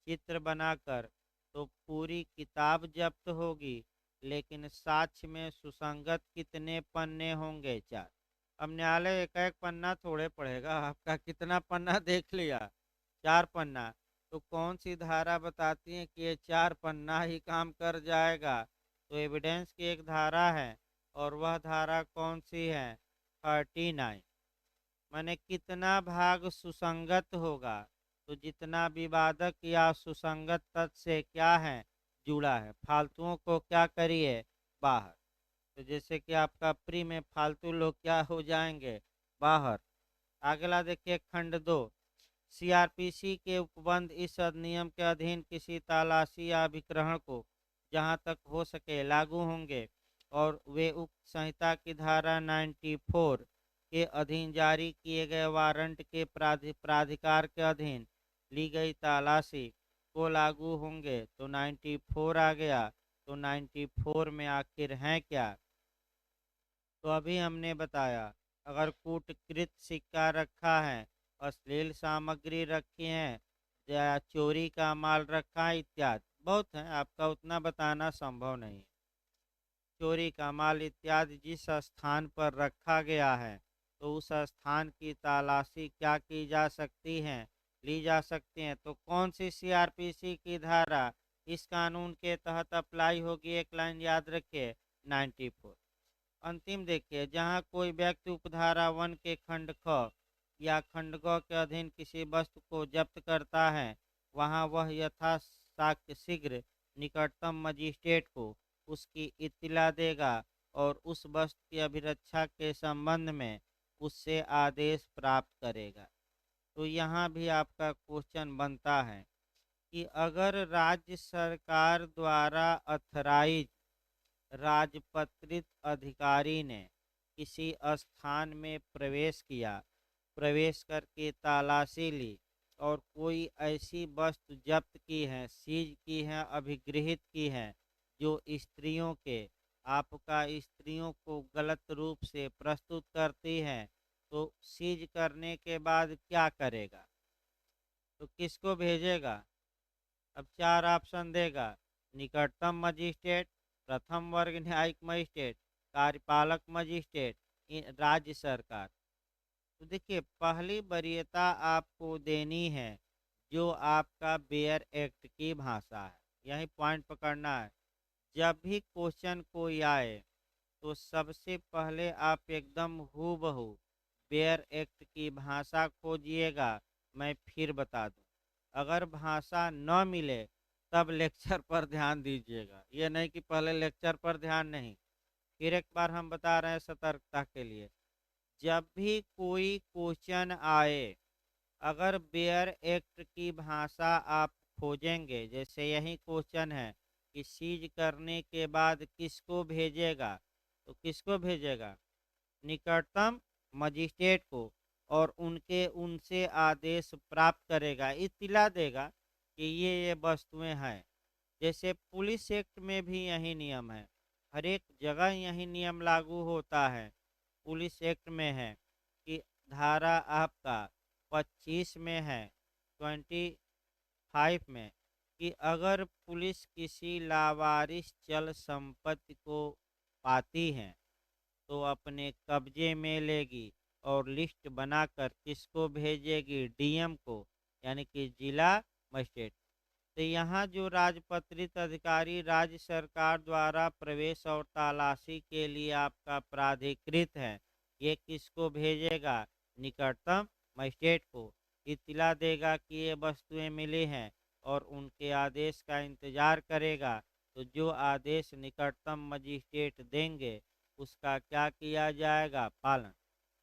चित्र बनाकर, तो पूरी किताब जब्त होगी, लेकिन साक्ष्य में सुसंगत कितने पन्ने होंगे? 4। अब न्यायालय एक एक पन्ना थोड़े पढ़ेगा, आपका कितना पन्ना देख लिया, 4 पन्ना। तो कौन सी धारा बताती है कि ये 4 पन्ना ही काम कर जाएगा? तो एविडेंस की एक धारा है, और वह धारा कौन सी है? 39। माने कितना भाग सुसंगत होगा, तो जितना विवादक या सुसंगत तथ्य से क्या है, जुड़ा है, फालतुओं को क्या करिए, बाहर। तो जैसे कि आपका प्री में फालतू लोग क्या हो जाएंगे, बाहर। अगला देखिए खंड 2, सीआरपीसी के उपबंध इस अधिनियम के अधीन किसी तलाशी या अभिग्रहण को जहां तक हो सके लागू होंगे, और वे उक्त संहिता की धारा 94 के अधीन जारी किए गए वारंट के प्राधिकार के अधीन ली गई तलाशी को लागू होंगे। तो 94 आ गया, तो 94 में आखिर है क्या? तो अभी हमने बताया, अगर कूटकृत सिक्का रखा है, अश्लील सामग्री रखी है, या चोरी का माल रखा है इत्यादि, बहुत है, आपका उतना बताना संभव नहीं। चोरी का माल इत्यादि जिस स्थान पर रखा गया है, तो उस स्थान की तलाशी क्या की जा सकती है, ली जा सकती है। तो कौन सी सीआरपीसी की धारा इस कानून के तहत अप्लाई होगी? एक लाइन याद रखिए, 94। अंतिम देखिए, जहाँ कोई व्यक्ति उपधारा 1 के खंड ख या खंड ग के अधीन किसी वस्तु को जब्त करता है, वहाँ वह यथा शीघ्र निकटतम मजिस्ट्रेट को उसकी इत्तला देगा और उस वस्तु की अभिरक्षा के संबंध में उससे आदेश प्राप्त करेगा। तो यहाँ भी आपका क्वेश्चन बनता है कि अगर राज्य सरकार द्वारा अथराइज राजपत्रित अधिकारी ने किसी स्थान में प्रवेश किया, प्रवेश करके तलाशी ली, और कोई ऐसी वस्तु जब्त की है, सीज की है, अभिगृहित की है जो स्त्रियों के आपका स्त्रियों को गलत रूप से प्रस्तुत करती हैं, तो सीज करने के बाद क्या करेगा? तो किसको भेजेगा? अब चार ऑप्शन देगा: निकटतम मजिस्ट्रेट, प्रथम वर्ग न्यायिक मजिस्ट्रेट, कार्यपालक मजिस्ट्रेट, राज्य सरकार। तो देखिए, पहली वरीयता आपको देनी है जो आपका बेयर एक्ट की भाषा है। यही पॉइंट पकड़ना है। जब भी क्वेश्चन कोई आए तो सबसे पहले आप एकदम हूबहू बेयर एक्ट की भाषा खोजिएगा। मैं फिर बता दूं, अगर भाषा न मिले तब लेक्चर पर ध्यान दीजिएगा, ये नहीं कि पहले लेक्चर पर ध्यान नहीं। फिर एक बार हम बता रहे हैं सतर्कता के लिए, जब भी कोई क्वेश्चन आए, अगर बेयर एक्ट की भाषा आप खोजेंगे, जैसे यही क्वेश्चन है कि सीज करने के बाद किसको भेजेगा, तो किसको भेजेगा? निकटतम मजिस्ट्रेट को, और उनसे आदेश प्राप्त करेगा, इत्तिला देगा कि ये वस्तुएं हैं। जैसे पुलिस एक्ट में भी यही नियम है, हर एक जगह यही नियम लागू होता है। पुलिस एक्ट में है कि धारा आपका 25 में है, 25 में, कि अगर पुलिस किसी लावारिस चल संपत्ति को पाती है तो अपने कब्जे में लेगी और लिस्ट बनाकर किसको भेजेगी? डीएम को, यानी कि जिला मजिस्ट्रेट। तो यहाँ जो राजपत्रित अधिकारी राज्य सरकार द्वारा प्रवेश और तलाशी के लिए आपका प्राधिकृत है, ये किसको भेजेगा? निकटतम मजिस्ट्रेट को। इत्तला देगा कि ये वस्तुएं मिली हैं और उनके आदेश का इंतजार करेगा। तो जो आदेश निकटतम मजिस्ट्रेट देंगे उसका क्या किया जाएगा? पालन।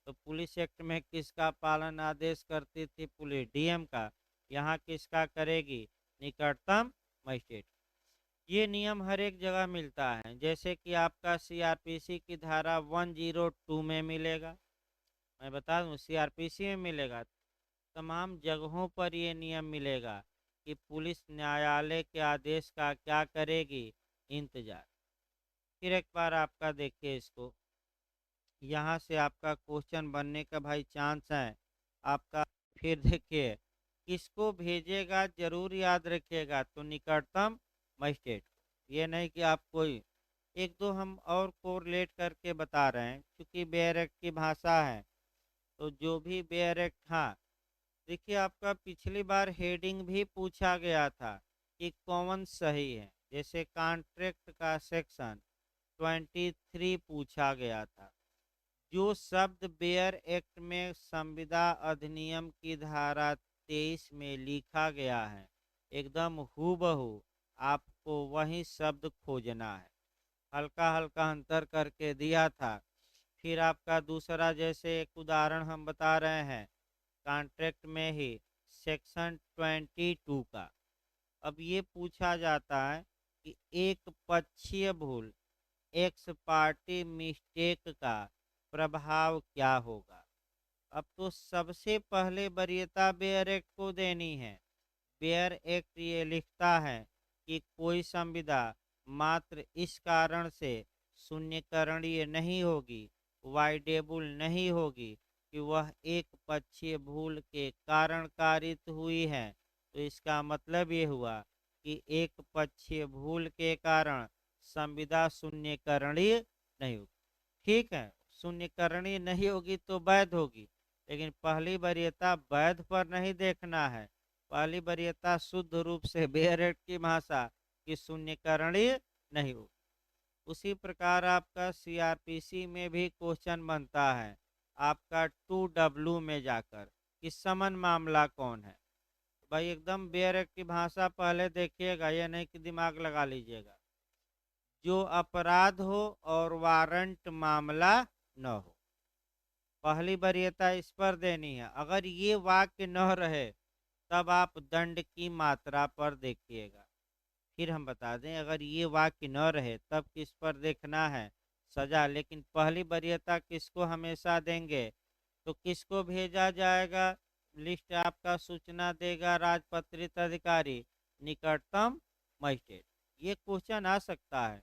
तो पुलिस एक्ट में किसका पालन आदेश करती थी पुलिस? डीएम का। यहाँ किसका करेगी? निकटतम मजिस्ट्रेट। ये नियम हर एक जगह मिलता है, जैसे कि आपका सीआरपीसी की धारा 102 में मिलेगा। मैं बता दूं, सीआरपीसी में मिलेगा, तमाम जगहों पर ये नियम मिलेगा कि पुलिस न्यायालय के आदेश का क्या करेगी? इंतजार। फिर एक बार आपका देखिए इसको, यहाँ से आपका क्वेश्चन बनने का भाई चांस है आपका। फिर देखिए, किसको भेजेगा जरूर याद रखिएगा, तो निकटतम मजिस्ट्रेट। ये नहीं कि आप कोई एक दो हम और कोरिलेट करके बता रहे हैं, क्योंकि बेयर एक्ट की भाषा है। तो जो भी बेयर एक्ट, हाँ देखिए, आपका पिछली बार हेडिंग भी पूछा गया था कि कौन सही है। जैसे कॉन्ट्रैक्ट का सेक्शन 23 पूछा गया था। जो शब्द बेयर एक्ट में संविदा अधिनियम की धारा 23 में लिखा गया है, एकदम हूबहू आपको वही शब्द खोजना है। हल्का हल्का अंतर करके दिया था। फिर आपका दूसरा, जैसे एक उदाहरण हम बता रहे हैं कॉन्ट्रैक्ट में ही, सेक्शन 22 का। अब ये पूछा जाता है कि एक पक्षीय भूल, एक्स पार्टी मिस्टेक का प्रभाव क्या होगा? अब तो सबसे पहले वरीयता बेयर एक्ट को देनी है। बेयर एक्ट ये लिखता है कि कोई संविदा मात्र इस कारण से शून्यकरणीय नहीं होगी, वाइडेबल नहीं होगी कि वह एक पक्षीय भूल के कारण कारित हुई है। तो इसका मतलब ये हुआ कि एक पक्षीय भूल के कारण संविदा शून्यकरणीय नहीं होगी। ठीक है, शून्यकरणीय नहीं होगी तो वैध होगी, लेकिन पहली वरीयता वैध पर नहीं देखना है। पहली वरीयता शुद्ध रूप से बेयर एक्ट की भाषा की शून्यकरणीय नहीं होगी। उसी प्रकार आपका सीआरपीसी में भी क्वेश्चन बनता है आपका 2W में जाकर कि समन मामला कौन है। भाई एकदम बेयर एक्ट की भाषा पहले देखिएगा, ये नहीं कि दिमाग लगा लीजिएगा। जो अपराध हो और वारंट मामला न हो, पहली वरीयता इस पर देनी है। अगर ये वाक्य न रहे तब आप दंड की मात्रा पर देखिएगा। फिर हम बता दें, अगर ये वाक्य न रहे तब किस पर देखना है? सजा। लेकिन पहली वरीयता किसको हमेशा देंगे? तो किसको भेजा जाएगा? लिस्ट आपका सूचना देगा राजपत्रित अधिकारी, निकटतम मजिस्ट्रेट। ये क्वेश्चन आ सकता है।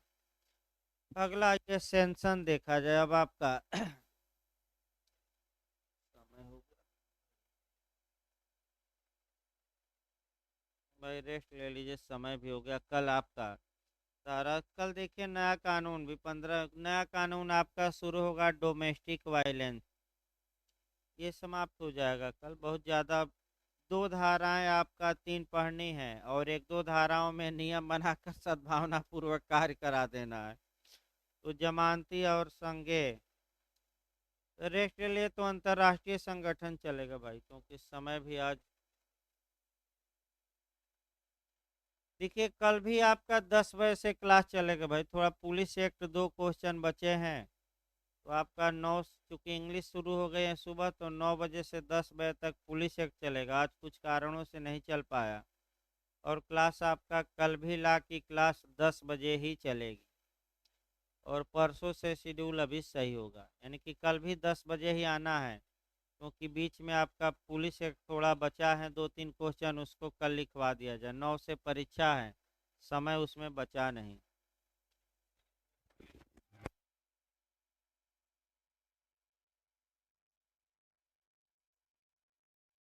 अगला ये सेंशन देखा जाए अब आपका समय हो गया भाई, रेस्ट ले लीजिए, समय भी हो गया। कल आपका सारा, कल देखिए नया कानून भी 15 नया कानून आपका शुरू होगा, डोमेस्टिक वायलेंस। ये समाप्त हो जाएगा कल। बहुत ज़्यादा, दो धाराएं आपका तीन पढ़नी है और एक दो धाराओं में नियम बनाकर सद्भावना पूर्वक कार्य करा देना है। तो जमानती और संज्ञेय रेस्ट के लिए तो अंतर्राष्ट्रीय संगठन चलेगा भाई, क्योंकि समय भी आज देखिए, कल भी आपका 10 बजे से क्लास चलेगा भाई। थोड़ा पुलिस एक्ट दो क्वेश्चन बचे हैं, तो आपका 9, चूंकि इंग्लिश शुरू हो गए हैं सुबह, तो 9 बजे से 10 बजे तक पुलिस एक्ट चलेगा। आज कुछ कारणों से नहीं चल पाया। और क्लास आपका कल भी ला की क्लास 10 बजे ही चलेगी, और परसों से शेड्यूल अभी सही होगा, यानी कि कल भी 10 बजे ही आना है। क्योंकि बीच में आपका पुलिस एक थोड़ा बचा है, दो तीन क्वेश्चन, उसको कल लिखवा दिया जाए। 9 से परीक्षा है, समय उसमें बचा नहीं।